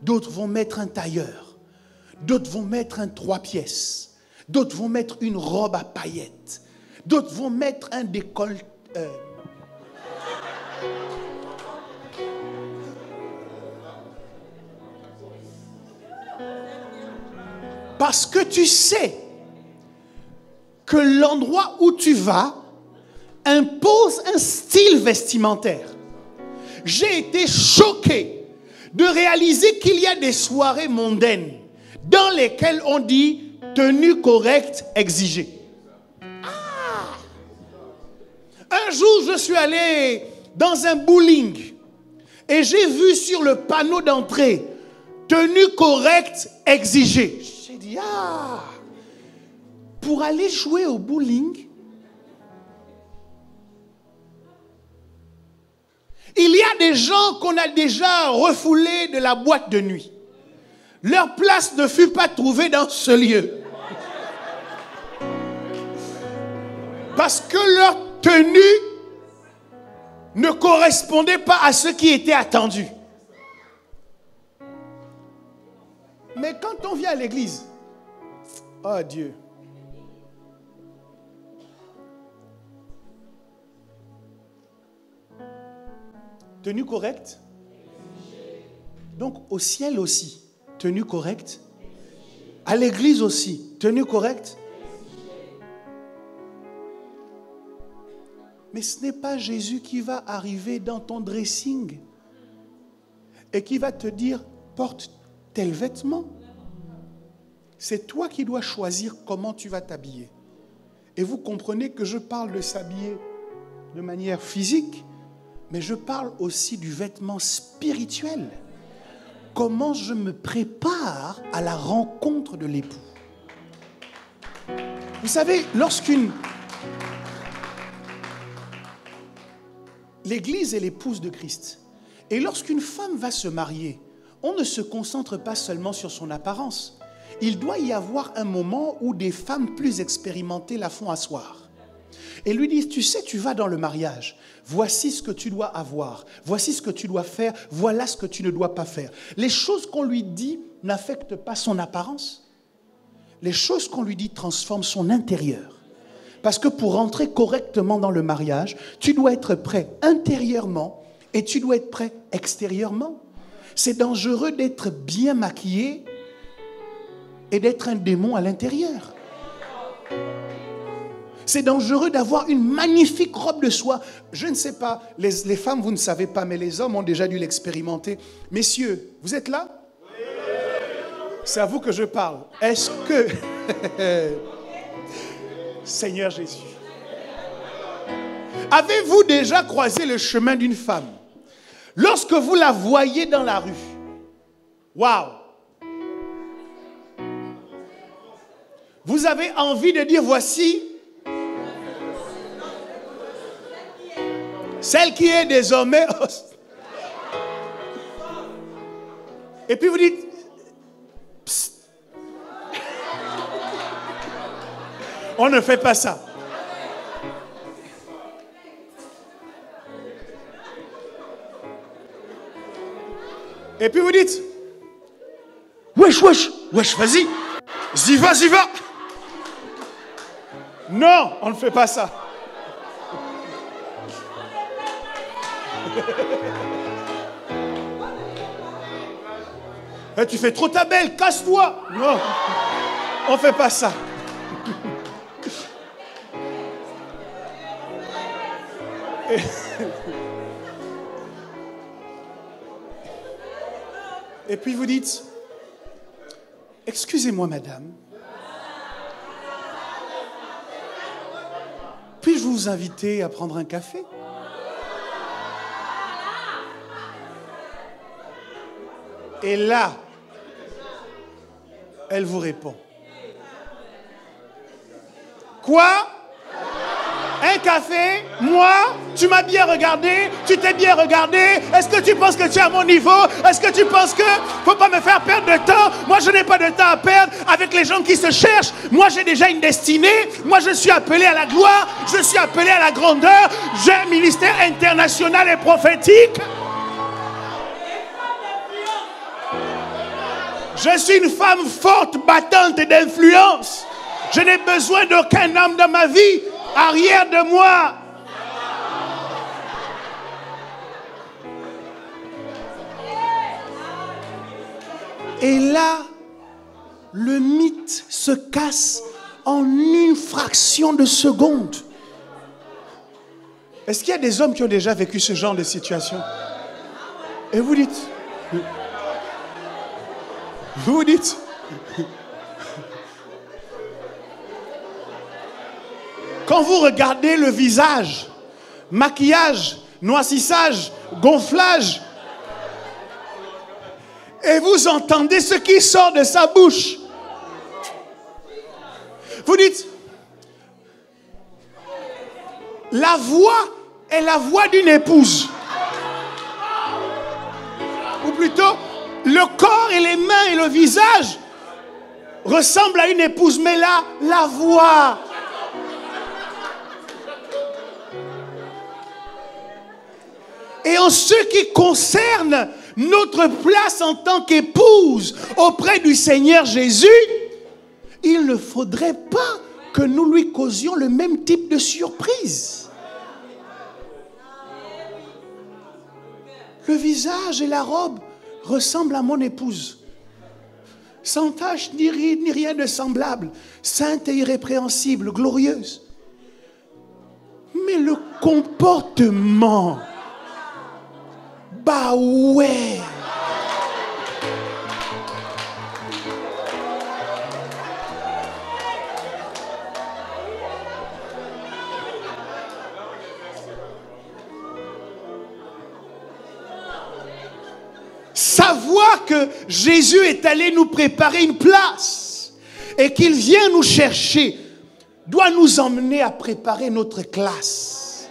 D'autres vont mettre un tailleur. D'autres vont mettre un 3 pièces. D'autres vont mettre une robe à paillettes. D'autres vont mettre un décolleté. Parce que tu sais que l'endroit où tu vas impose un style vestimentaire. J'ai été choqué de réaliser qu'il y a des soirées mondaines dans lesquelles on dit tenue correcte exigée. Un jour, je suis allé dans un bowling et j'ai vu sur le panneau d'entrée tenue correcte exigée. J'ai dit, pour aller jouer au bowling, il y a des gens qu'on a déjà refoulés de la boîte de nuit. Leur place ne fut pas trouvée dans ce lieu. Parce que leur tenue ne correspondait pas à ce qui était attendu. Mais quand on vient à l'église, oh Dieu. Tenue correcte. Donc au ciel aussi, tenue correcte. À l'église aussi, tenue correcte. Mais ce n'est pas Jésus qui va arriver dans ton dressing et qui va te dire, porte tel vêtement. C'est toi qui dois choisir comment tu vas t'habiller. Et vous comprenez que je parle de s'habiller de manière physique, mais je parle aussi du vêtement spirituel. Comment je me prépare à la rencontre de l'époux. Vous savez, l'Église est l'épouse de Christ. Et lorsqu'une femme va se marier, on ne se concentre pas seulement sur son apparence. Il doit y avoir un moment où des femmes plus expérimentées la font asseoir. Et lui disent, tu sais, tu vas dans le mariage. Voici ce que tu dois avoir. Voici ce que tu dois faire. Voilà ce que tu ne dois pas faire. Les choses qu'on lui dit n'affectent pas son apparence. Les choses qu'on lui dit transforment son intérieur. Parce que pour rentrer correctement dans le mariage, tu dois être prêt intérieurement et tu dois être prêt extérieurement. C'est dangereux d'être bien maquillé et d'être un démon à l'intérieur. C'est dangereux d'avoir une magnifique robe de soie. Je ne sais pas, les femmes, vous ne savez pas, mais les hommes ont déjà dû l'expérimenter. Messieurs, vous êtes là? C'est à vous que je parle. Est-ce que... Seigneur Jésus. Avez-vous déjà croisé le chemin d'une femme? Lorsque vous la voyez dans la rue, waouh! Vous avez envie de dire, voici celle qui est désormais... Et puis vous dites... Psst. On ne fait pas ça. Et puis vous dites... Wesh, wesh, wesh, vas-y. J'y va, j'y va. Non, on ne fait pas ça. Tu fais trop ta belle, casse-toi. Non, on ne fait pas ça. Et puis vous dites, excusez-moi madame, puis-je vous inviter à prendre un café? Et là, elle vous répond. Quoi? Un café? Moi? Tu m'as bien regardé? Tu t'es bien regardé? Est-ce que tu penses que tu es à mon niveau? Est-ce que tu penses que faut pas me faire perdre de temps? Moi, je n'ai pas de temps à perdre avec les gens qui se cherchent. Moi, j'ai déjà une destinée. Moi, je suis appelé à la gloire. Je suis appelé à la grandeur. J'ai un ministère international et prophétique. Je suis une femme forte, battante et d'influence. Je n'ai besoin d'aucun homme dans ma vie. Arrière de moi. Et là, le mythe se casse en une fraction de seconde. Est-ce qu'il y a des hommes qui ont déjà vécu ce genre de situation? Et vous dites... Vous dites... Quand vous regardez le visage, maquillage, noircissage, gonflage, et vous entendez ce qui sort de sa bouche, vous dites, la voix est la voix d'une épouse. Ou plutôt, le corps et les mains et le visage ressemblent à une épouse, mais là, la voix... Et en ce qui concerne notre place en tant qu'épouse auprès du Seigneur Jésus, il ne faudrait pas que nous lui causions le même type de surprise. Le visage et la robe ressemblent à mon épouse. Sans tache ni ride, ni rien de semblable. Sainte et irrépréhensible, glorieuse. Mais le comportement, bah ouais. Savoir que Jésus est allé nous préparer une place et qu'il vient nous chercher doit nous emmener à préparer notre classe.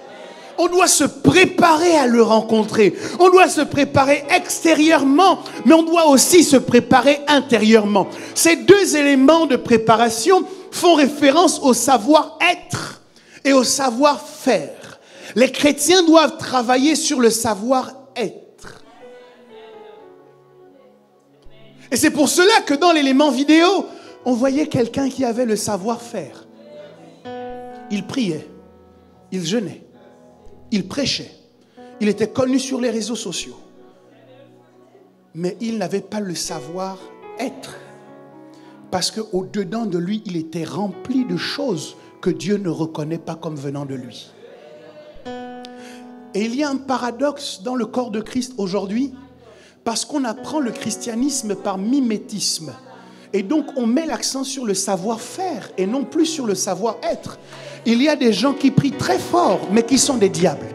On doit se préparer à le rencontrer. On doit se préparer extérieurement, mais on doit aussi se préparer intérieurement. Ces deux éléments de préparation font référence au savoir-être et au savoir-faire. Les chrétiens doivent travailler sur le savoir-être. Et c'est pour cela que dans l'élément vidéo, on voyait quelqu'un qui avait le savoir-faire. Il priait, il jeûnait, il prêchait, il était connu sur les réseaux sociaux. Mais il n'avait pas le savoir-être. Parce qu'au-dedans de lui, il était rempli de choses que Dieu ne reconnaît pas comme venant de lui. Et il y a un paradoxe dans le corps de Christ aujourd'hui, parce qu'on apprend le christianisme par mimétisme. Et donc on met l'accent sur le savoir-faire et non plus sur le savoir-être. Il y a des gens qui prient très fort, mais qui sont des diables.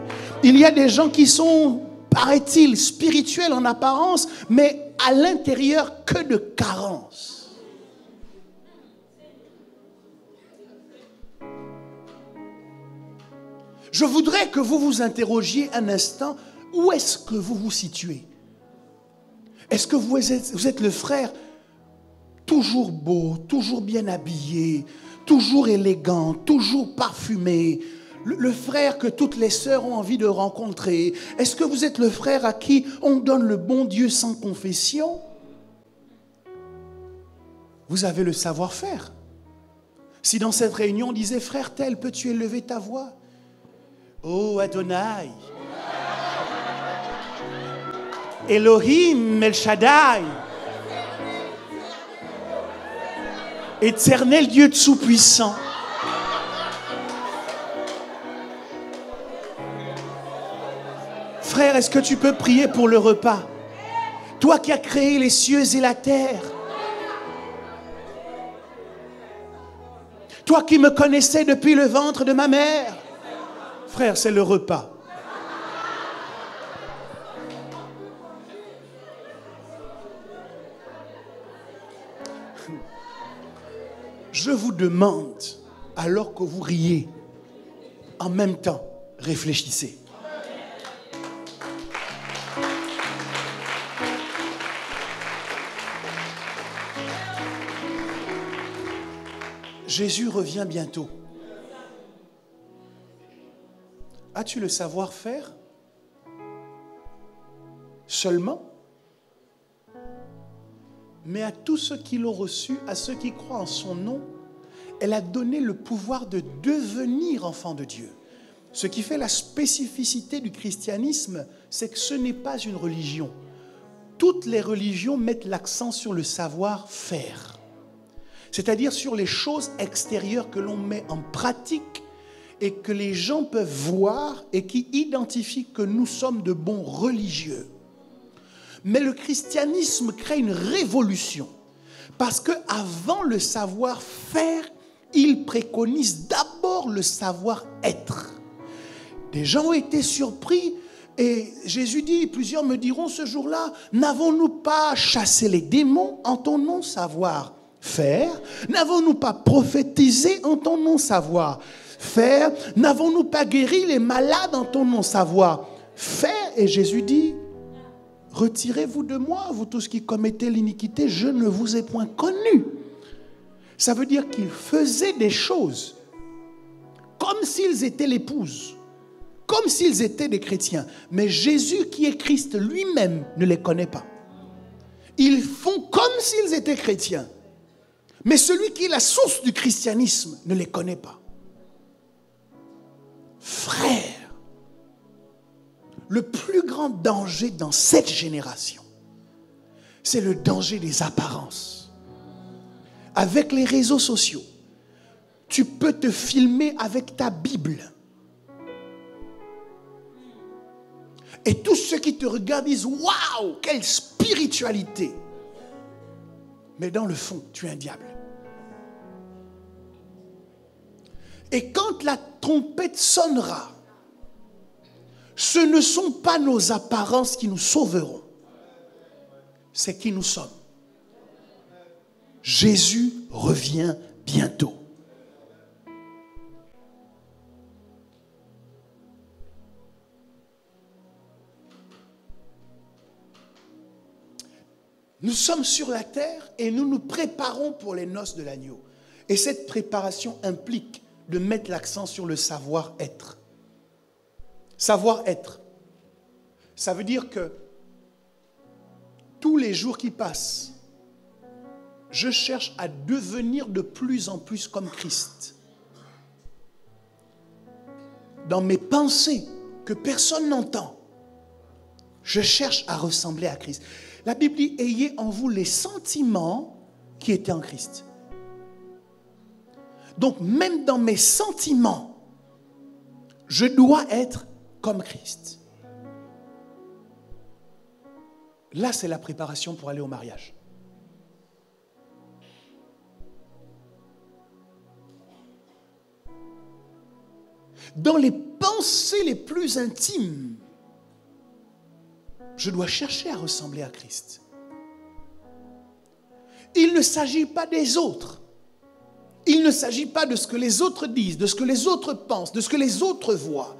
Il y a des gens qui sont, paraît-il, spirituels en apparence, mais à l'intérieur que de carences. Je voudrais que vous vous interrogiez un instant, où est-ce que vous vous situez? Est-ce que vous êtes le frère toujours beau, toujours bien habillé, toujours élégant, toujours parfumé, le frère que toutes les sœurs ont envie de rencontrer? Est-ce que vous êtes le frère à qui on donne le bon Dieu sans confession? Vous avez le savoir-faire. Si dans cette réunion on disait, frère tel, peux-tu élever ta voix? Oh Adonai, Elohim, El Shaddai, Éternel Dieu tout-puissant. Frère, est-ce que tu peux prier pour le repas? Toi qui as créé les cieux et la terre. Toi qui me connaissais depuis le ventre de ma mère. Frère, c'est le repas. Je vous demande, alors que vous riez, en même temps, réfléchissez. Jésus revient bientôt. As-tu le savoir-faire seulement? Mais à tous ceux qui l'ont reçu, à ceux qui croient en son nom, elle a donné le pouvoir de devenir enfants de Dieu. Ce qui fait la spécificité du christianisme, c'est que ce n'est pas une religion. Toutes les religions mettent l'accent sur le savoir-faire. C'est-à-dire sur les choses extérieures que l'on met en pratique et que les gens peuvent voir et qui identifient que nous sommes de bons religieux. Mais le christianisme crée une révolution parce qu'avant le savoir-faire, il préconise d'abord le savoir-être. Des gens ont été surpris et Jésus dit, plusieurs me diront ce jour-là, n'avons-nous pas chassé les démons en ton nom savoir-faire? N'avons-nous pas prophétisé en ton nom savoir-faire? N'avons-nous pas guéri les malades en ton nom savoir-faire? Et Jésus dit, retirez-vous de moi, vous tous qui commettez l'iniquité, je ne vous ai point connu. Ça veut dire qu'ils faisaient des choses comme s'ils étaient l'épouse. comme s'ils étaient des chrétiens. Mais Jésus qui est Christ lui-même ne les connaît pas. Ils font comme s'ils étaient chrétiens. Mais celui qui est la source du christianisme ne les connaît pas. Frère, le plus grand danger dans cette génération, c'est le danger des apparences. Avec les réseaux sociaux, tu peux te filmer avec ta Bible. Et tous ceux qui te regardent disent « Waouh, quelle spiritualité !» Mais dans le fond, tu es un diable. Et quand la trompette sonnera, ce ne sont pas nos apparences qui nous sauveront. C'est qui nous sommes. Jésus revient bientôt. Nous sommes sur la terre et nous nous préparons pour les noces de l'agneau. Et cette préparation implique de mettre l'accent sur le savoir-être. Savoir-être. Ça veut dire que tous les jours qui passent, je cherche à devenir de plus en plus comme Christ. Dans mes pensées que personne n'entend, je cherche à ressembler à Christ. La Bible dit, ayez en vous les sentiments qui étaient en Christ. Donc, même dans mes sentiments, je dois être comme Christ. Là, c'est la préparation pour aller au mariage. Dans les pensées les plus intimes, je dois chercher à ressembler à Christ. Il ne s'agit pas des autres. Il ne s'agit pas de ce que les autres disent, de ce que les autres pensent, de ce que les autres voient.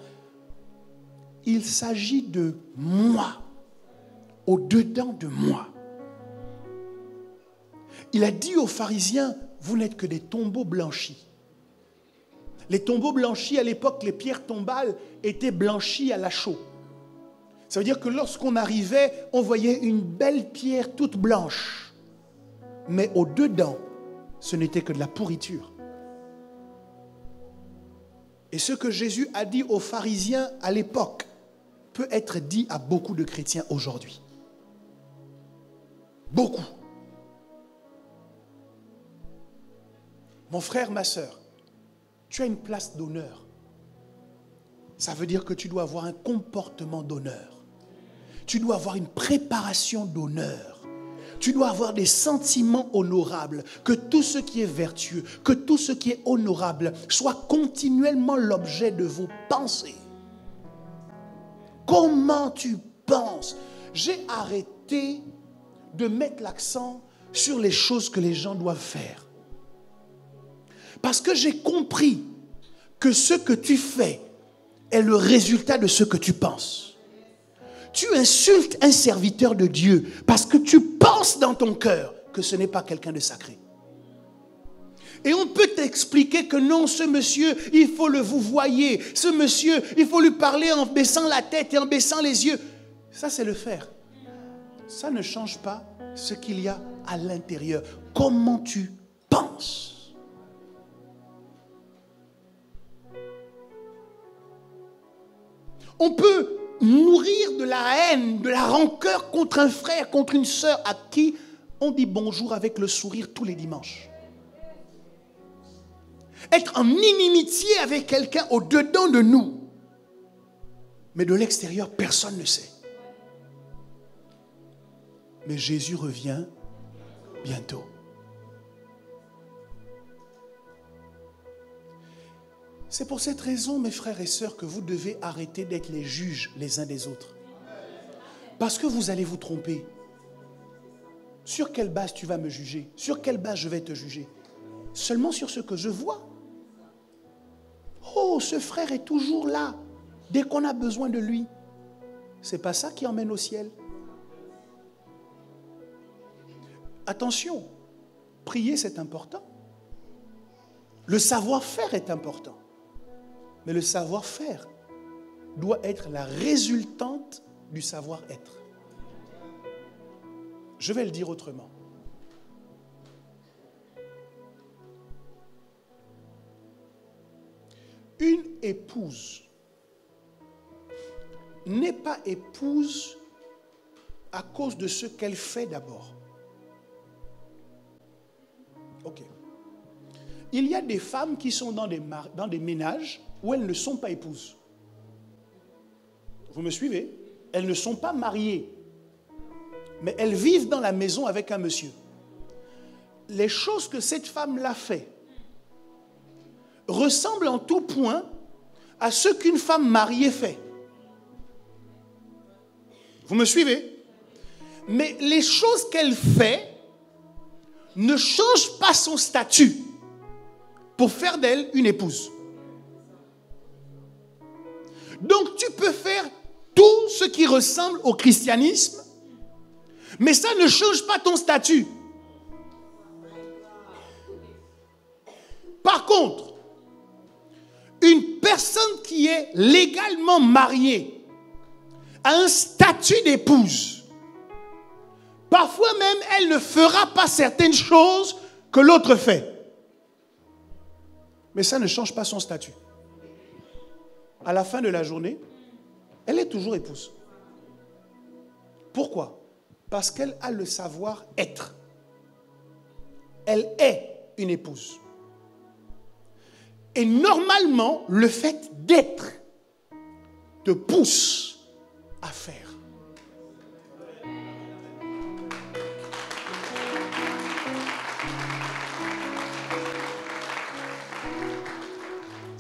Il s'agit de moi, au-dedans de moi. Il a dit aux pharisiens, vous n'êtes que des tombeaux blanchis. Les tombeaux blanchis, à l'époque, les pierres tombales étaient blanchies à la chaux. Ça veut dire que lorsqu'on arrivait, on voyait une belle pierre toute blanche. Mais au-dedans, ce n'était que de la pourriture. Et ce que Jésus a dit aux pharisiens à l'époque peut être dit à beaucoup de chrétiens aujourd'hui. Beaucoup. Mon frère, ma sœur, tu as une place d'honneur. Ça veut dire que tu dois avoir un comportement d'honneur. Tu dois avoir une préparation d'honneur. Tu dois avoir des sentiments honorables. Que tout ce qui est vertueux, que tout ce qui est honorable soit continuellement l'objet de vos pensées. Comment tu penses? J'ai arrêté de mettre l'accent sur les choses que les gens doivent faire. Parce que j'ai compris que ce que tu fais est le résultat de ce que tu penses. Tu insultes un serviteur de Dieu parce que tu penses dans ton cœur que ce n'est pas quelqu'un de sacré. Et on peut t'expliquer que non, ce monsieur, il faut le vouvoyer. Ce monsieur, il faut lui parler en baissant la tête et en baissant les yeux. Ça, c'est le faire. Ça ne change pas ce qu'il y a à l'intérieur. Comment tu penses? On peut nourrir de la haine, de la rancœur contre un frère, contre une sœur à qui on dit bonjour avec le sourire tous les dimanches. Être en inimitié avec quelqu'un au-dedans de nous. Mais de l'extérieur, personne ne sait. Mais Jésus revient bientôt. C'est pour cette raison, mes frères et sœurs, que vous devez arrêter d'être les juges les uns des autres. Parce que vous allez vous tromper. Sur quelle base tu vas me juger? Sur quelle base je vais te juger? Seulement sur ce que je vois. Oh, ce frère est toujours là, dès qu'on a besoin de lui. C'est pas ça qui emmène au ciel. Attention, prier c'est important. Le savoir-faire est important. Mais le savoir-faire doit être la résultante du savoir-être. Je vais le dire autrement. Une épouse n'est pas épouse à cause de ce qu'elle fait d'abord. Ok. Il y a des femmes qui sont dans des ménages où elles ne sont pas épouses. Vous me suivez? Elles ne sont pas mariées. Mais elles vivent dans la maison avec un monsieur. Les choses que cette femme-là fait ressemblent en tout point à ce qu'une femme mariée fait. Vous me suivez? Mais les choses qu'elle fait ne changent pas son statut pour faire d'elle une épouse. Donc tu peux faire tout ce qui ressemble au christianisme, mais ça ne change pas ton statut. Par contre, une personne qui est légalement mariée a un statut d'épouse. Parfois même, elle ne fera pas certaines choses que l'autre fait. Mais ça ne change pas son statut. À la fin de la journée, elle est toujours épouse. Pourquoi? Parce qu'elle a le savoir-être. Elle est une épouse. Et normalement, le fait d'être te pousse à faire.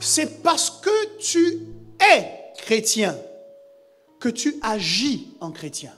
C'est parce que tu es chrétien que tu agis en chrétien.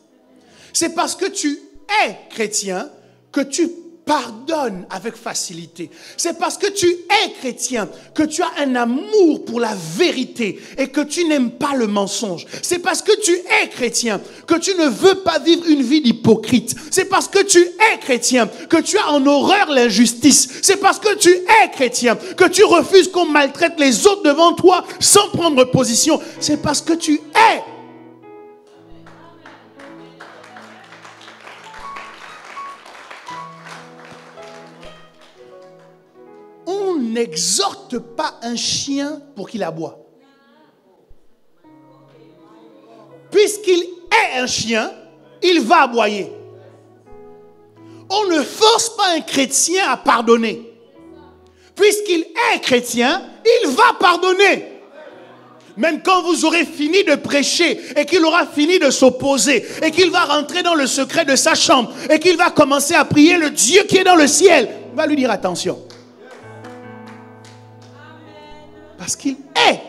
C'est parce que tu es chrétien que tu pardonnes avec facilité. C'est parce que tu es chrétien que tu as un amour pour la vérité et que tu n'aimes pas le mensonge. C'est parce que tu es chrétien que tu ne veux pas vivre une vie d'hypocrite. C'est parce que tu es chrétien que tu as en horreur l'injustice. C'est parce que tu es chrétien que tu refuses qu'on maltraite les autres devant toi sans prendre position. C'est parce que tu es. On n'exhorte pas un chien pour qu'il aboie. Puisqu'il est un chien, il va aboyer. On ne force pas un chrétien à pardonner. Puisqu'il est chrétien, il va pardonner. Même quand vous aurez fini de prêcher et qu'il aura fini de s'opposer et qu'il va rentrer dans le secret de sa chambre et qu'il va commencer à prier le Dieu qui est dans le ciel, il va lui dire attention. Parce qu'il est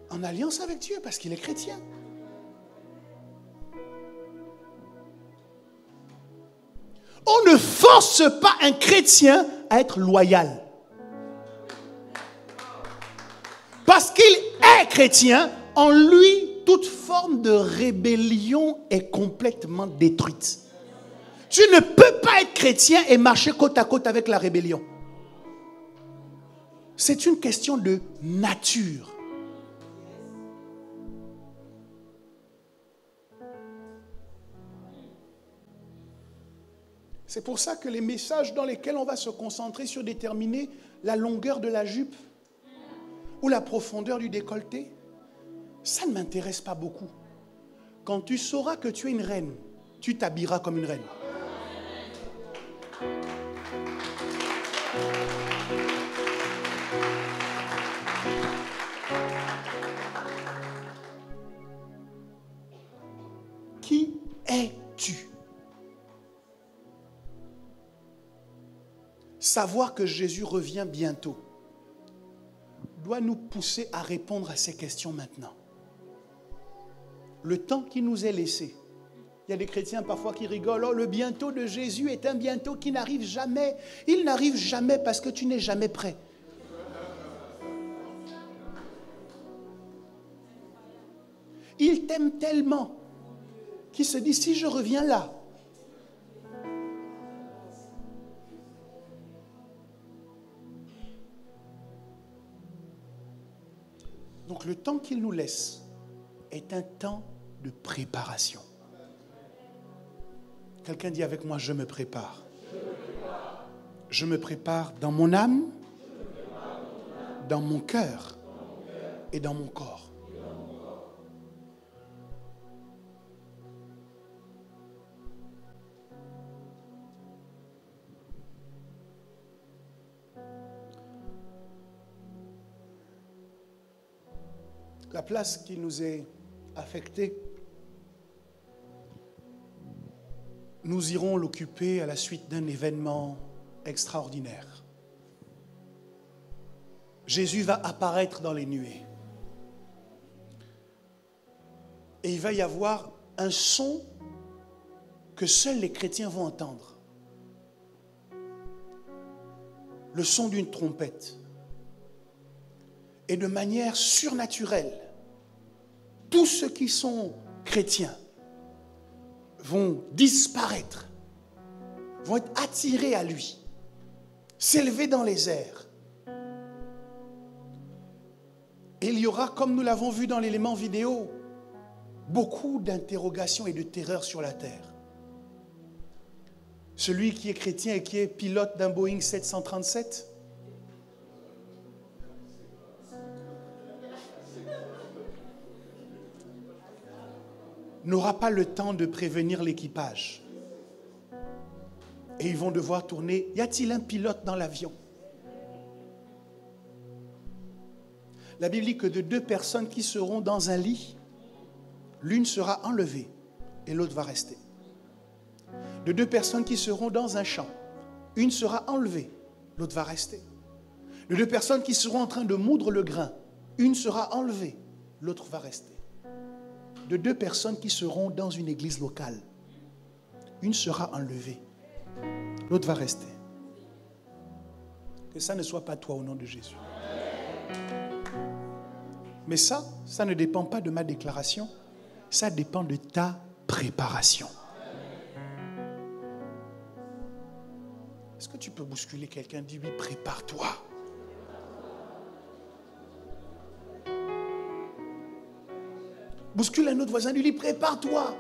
en alliance avec Dieu, parce qu'il est chrétien. On ne force pas un chrétien à être loyal. Parce qu'il est chrétien, en lui, toute forme de rébellion est complètement détruite. Tu ne peux pas être chrétien et marcher côte à côte avec la rébellion. C'est une question de nature. C'est pour ça que les messages dans lesquels on va se concentrer sur déterminer la longueur de la jupe ou la profondeur du décolleté, ça ne m'intéresse pas beaucoup. Quand tu sauras que tu es une reine, tu t'habilleras comme une reine. Qui es-tu? Savoir que Jésus revient bientôt doit nous pousser à répondre à ces questions maintenant. Le temps qui nous est laissé. Il y a des chrétiens parfois qui rigolent. Oh, le bientôt de Jésus est un bientôt qui n'arrive jamais. Il n'arrive jamais parce que tu n'es jamais prêt. Il t'aime tellement qu'il se dit, si je reviens là, donc le temps qu'il nous laisse est un temps de préparation. Quelqu'un dit avec moi, je me prépare. Je me prépare dans mon âme, dans mon cœur et dans mon corps. La place qui nous est affectée, nous irons l'occuper à la suite d'un événement extraordinaire. Jésus va apparaître dans les nuées. Et il va y avoir un son que seuls les chrétiens vont entendre. Le son d'une trompette. Et de manière surnaturelle, tous ceux qui sont chrétiens vont disparaître, vont être attirés à lui, s'élever dans les airs. Et il y aura, comme nous l'avons vu dans l'élément vidéo, beaucoup d'interrogations et de terreur sur la terre. Celui qui est chrétien et qui est pilote d'un Boeing 737, n'aura pas le temps de prévenir l'équipage. Et ils vont devoir tourner. Y a-t-il un pilote dans l'avion? La Bible dit que de deux personnes qui seront dans un lit, l'une sera enlevée et l'autre va rester. De deux personnes qui seront dans un champ, une sera enlevée, l'autre va rester. De deux personnes qui seront en train de moudre le grain, une sera enlevée, l'autre va rester. De deux personnes qui seront dans une église locale, une sera enlevée, l'autre va rester. Que ça ne soit pas toi au nom de Jésus. Mais ça ne dépend pas de ma déclaration, ça dépend de ta préparation. Est-ce que tu peux bousculer quelqu'un? Dis-lui, prépare-toi. Bouscule un autre voisin, lui, prépare-toi.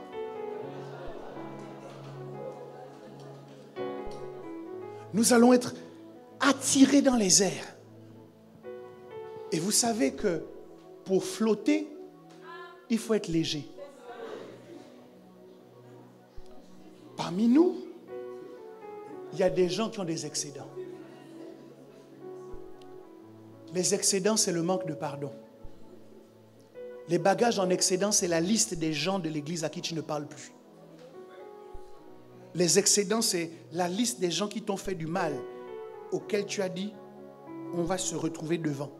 Nous allons être attirés dans les airs. Et vous savez que pour flotter, il faut être léger. Parmi nous, il y a des gens qui ont des excédents. Les excédents, c'est le manque de pardon. Les bagages en excédent, c'est la liste des gens de l'église à qui tu ne parles plus. Les excédents, c'est la liste des gens qui t'ont fait du mal, auxquels tu as dit, on va se retrouver devant.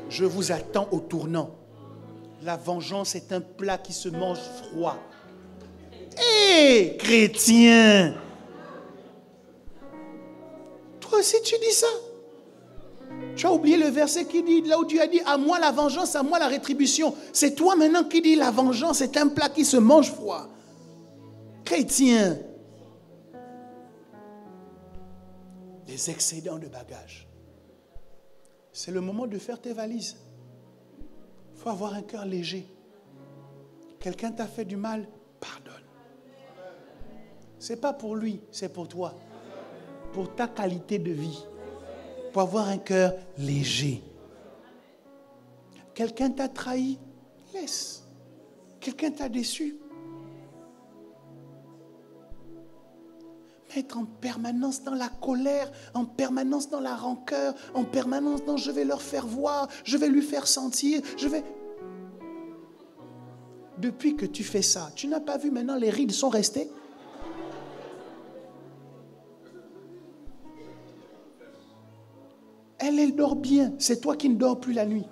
Je vous attends au tournant. La vengeance est un plat qui se mange froid. Hé, chrétien! Toi aussi, tu dis ça? Tu as oublié le verset qui dit, là où tu as dit, à moi la vengeance, à moi la rétribution. C'est toi maintenant qui dis, la vengeance est un plat qui se mange froid. Chrétien. Les excédents de bagages. C'est le moment de faire tes valises. Il faut avoir un cœur léger. Quelqu'un t'a fait du mal, pardonne. Ce n'est pas pour lui, c'est pour toi. Pour ta qualité de vie. Pour avoir un cœur léger. Quelqu'un t'a trahi, laisse. Quelqu'un t'a déçu. Être en permanence dans la colère, en permanence dans la rancœur, en permanence dans je vais leur faire voir, je vais lui faire sentir, je vais... Depuis que tu fais ça, tu n'as pas vu maintenant les rides sont restées? Elle dort bien, c'est toi qui ne dors plus la nuit.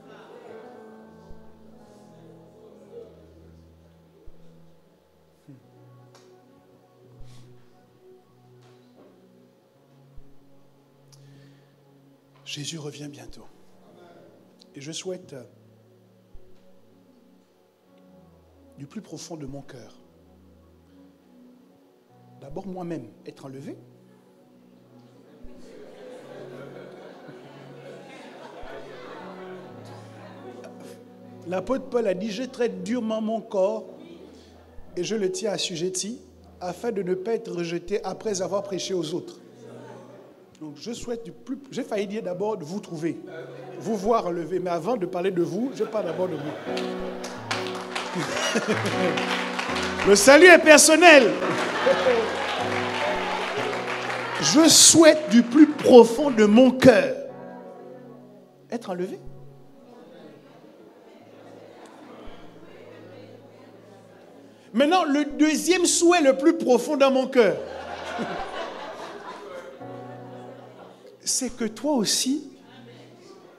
Jésus revient bientôt. Et je souhaite, du plus profond de mon cœur, d'abord moi-même être enlevé. L'apôtre Paul a dit, je traite durement mon corps et je le tiens assujetti afin de ne pas être rejeté après avoir prêché aux autres. Donc je souhaite du plus... J'ai failli dire d'abord de vous trouver, vous voir relever, mais avant de parler de vous, je parle d'abord de vous. Le salut est personnel. Je souhaite du plus profond de mon cœur être enlevé. Maintenant, le deuxième souhait le plus profond dans mon cœur, c'est que toi aussi,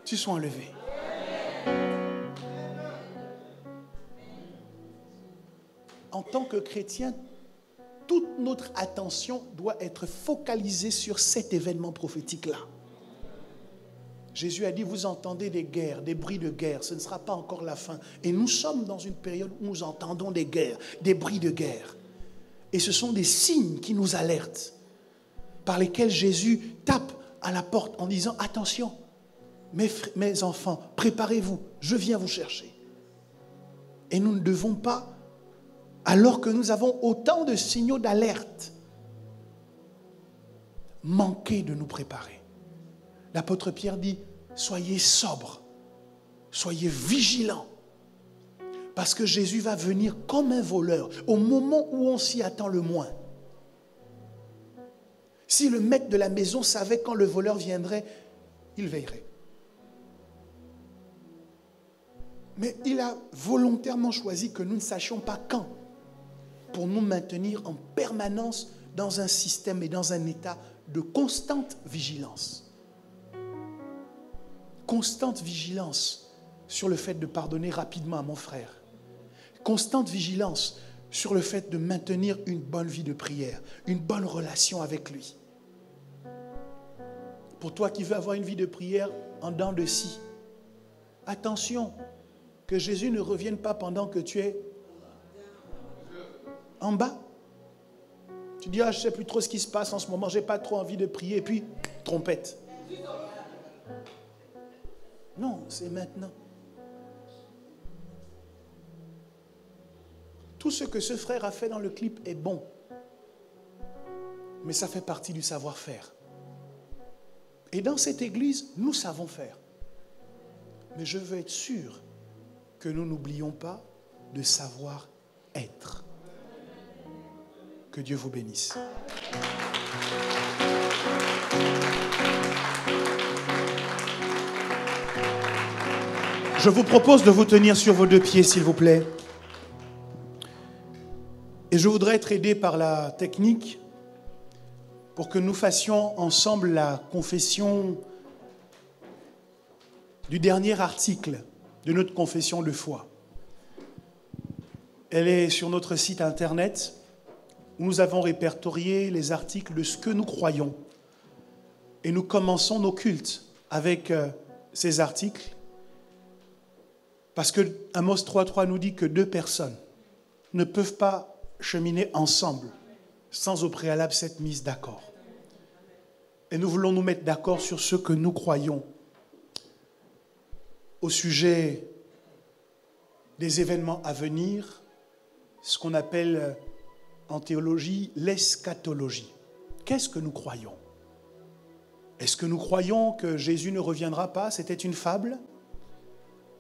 tu sois enlevé. En tant que chrétien, toute notre attention doit être focalisée sur cet événement prophétique-là. Jésus a dit, vous entendez des guerres, des bruits de guerre, ce ne sera pas encore la fin. Et nous sommes dans une période où nous entendons des guerres, des bruits de guerre. Et ce sont des signes qui nous alertent, par lesquels Jésus tape à la porte en disant, attention, mes enfants, préparez-vous, je viens vous chercher. Et nous ne devons pas, alors que nous avons autant de signaux d'alerte, manquer de nous préparer. L'apôtre Pierre dit, soyez sobres, soyez vigilants, parce que Jésus va venir comme un voleur, au moment où on s'y attend le moins. Si le maître de la maison savait quand le voleur viendrait, il veillerait. Mais il a volontairement choisi que nous ne sachions pas quand, pour nous maintenir en permanence dans un système et dans un état de constante vigilance. Constante vigilance sur le fait de pardonner rapidement à mon frère. Constante vigilance sur le fait de maintenir une bonne vie de prière, une bonne relation avec lui. Pour toi qui veux avoir une vie de prière en dents de scie, attention, que Jésus ne revienne pas pendant que tu es en bas. Tu dis, je ne sais plus trop ce qui se passe en ce moment, je n'ai pas trop envie de prier, et puis, trompette. Non, c'est maintenant. Tout ce que ce frère a fait dans le clip est bon, mais ça fait partie du savoir-faire. Et dans cette église, nous savons faire. Mais je veux être sûr que nous n'oublions pas de savoir être. Que Dieu vous bénisse. Je vous propose de vous tenir sur vos deux pieds, s'il vous plaît. Et je voudrais être aidé par la technique pour que nous fassions ensemble la confession du dernier article de notre confession de foi. Elle est sur notre site internet où nous avons répertorié les articles de ce que nous croyons. Et nous commençons nos cultes avec ces articles parce que Amos 3.3 nous dit que deux personnes ne peuvent pas cheminer ensemble sans au préalable s'être mises d'accord. Et nous voulons nous mettre d'accord sur ce que nous croyons au sujet des événements à venir, ce qu'on appelle en théologie l'eschatologie. Qu'est-ce que nous croyons? Est-ce que nous croyons que Jésus ne reviendra pas? C'était une fable?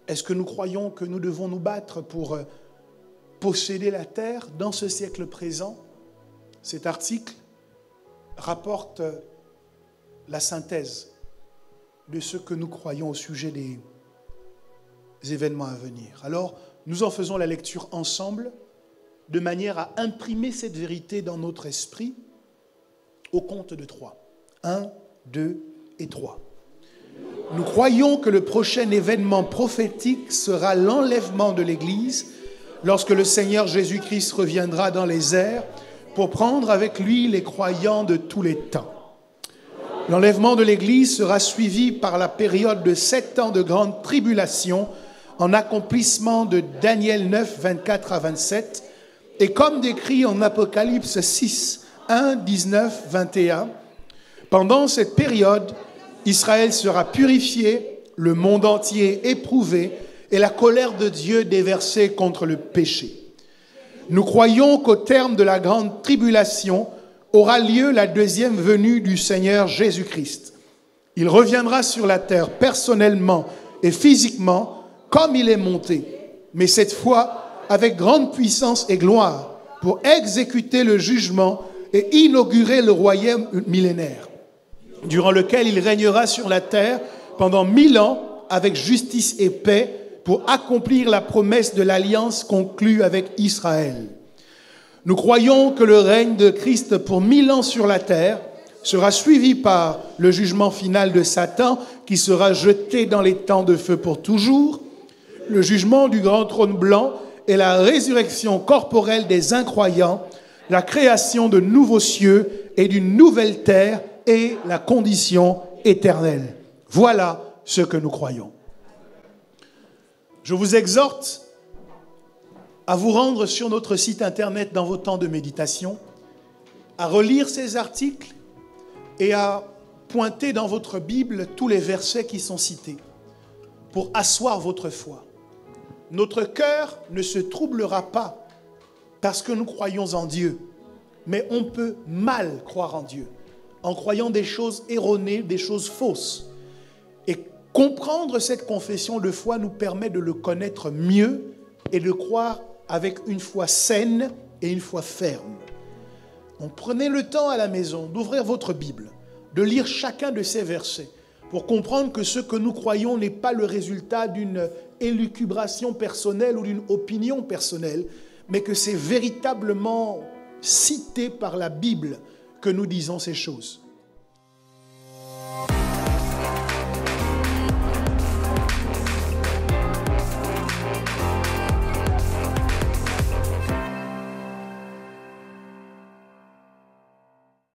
Est-ce que nous croyons que nous devons nous battre pour posséder la terre dans ce siècle présent? Cet article rapporte la synthèse de ce que nous croyons au sujet des événements à venir. Alors, nous en faisons la lecture ensemble de manière à imprimer cette vérité dans notre esprit au compte de 3. 1, 2 et 3. Nous croyons que le prochain événement prophétique sera l'enlèvement de l'Église lorsque le Seigneur Jésus-Christ reviendra dans les airs pour prendre avec lui les croyants de tous les temps. L'enlèvement de l'Église sera suivi par la période de 7 ans de grande tribulation en accomplissement de Daniel 9, 24 à 27, et comme décrit en Apocalypse 6, 1, 19, 21, pendant cette période, Israël sera purifié, le monde entier éprouvé, et la colère de Dieu déversée contre le péché. Nous croyons qu'au terme de la grande tribulation aura lieu la deuxième venue du Seigneur Jésus-Christ. Il reviendra sur la terre personnellement et physiquement comme il est monté, mais cette fois avec grande puissance et gloire pour exécuter le jugement et inaugurer le royaume millénaire, durant lequel il régnera sur la terre pendant 1000 ans avec justice et paix pour accomplir la promesse de l'alliance conclue avec Israël. Nous croyons que le règne de Christ pour 1000 ans sur la terre sera suivi par le jugement final de Satan qui sera jeté dans les temps de feu pour toujours, le jugement du grand trône blanc et la résurrection corporelle des incroyants, la création de nouveaux cieux et d'une nouvelle terre et la condition éternelle. Voilà ce que nous croyons. Je vous exhorte à vous rendre sur notre site internet dans vos temps de méditation, à relire ces articles et à pointer dans votre Bible tous les versets qui sont cités pour asseoir votre foi. Notre cœur ne se troublera pas parce que nous croyons en Dieu, mais on peut mal croire en Dieu en croyant des choses erronées, des choses fausses. Et comprendre cette confession de foi nous permet de le connaître mieux et de croire avec une foi saine et une foi ferme. Donc prenez le temps à la maison d'ouvrir votre Bible, de lire chacun de ces versets pour comprendre que ce que nous croyons n'est pas le résultat d'une élucubration personnelle ou d'une opinion personnelle, mais que c'est véritablement cité par la Bible que nous disons ces choses.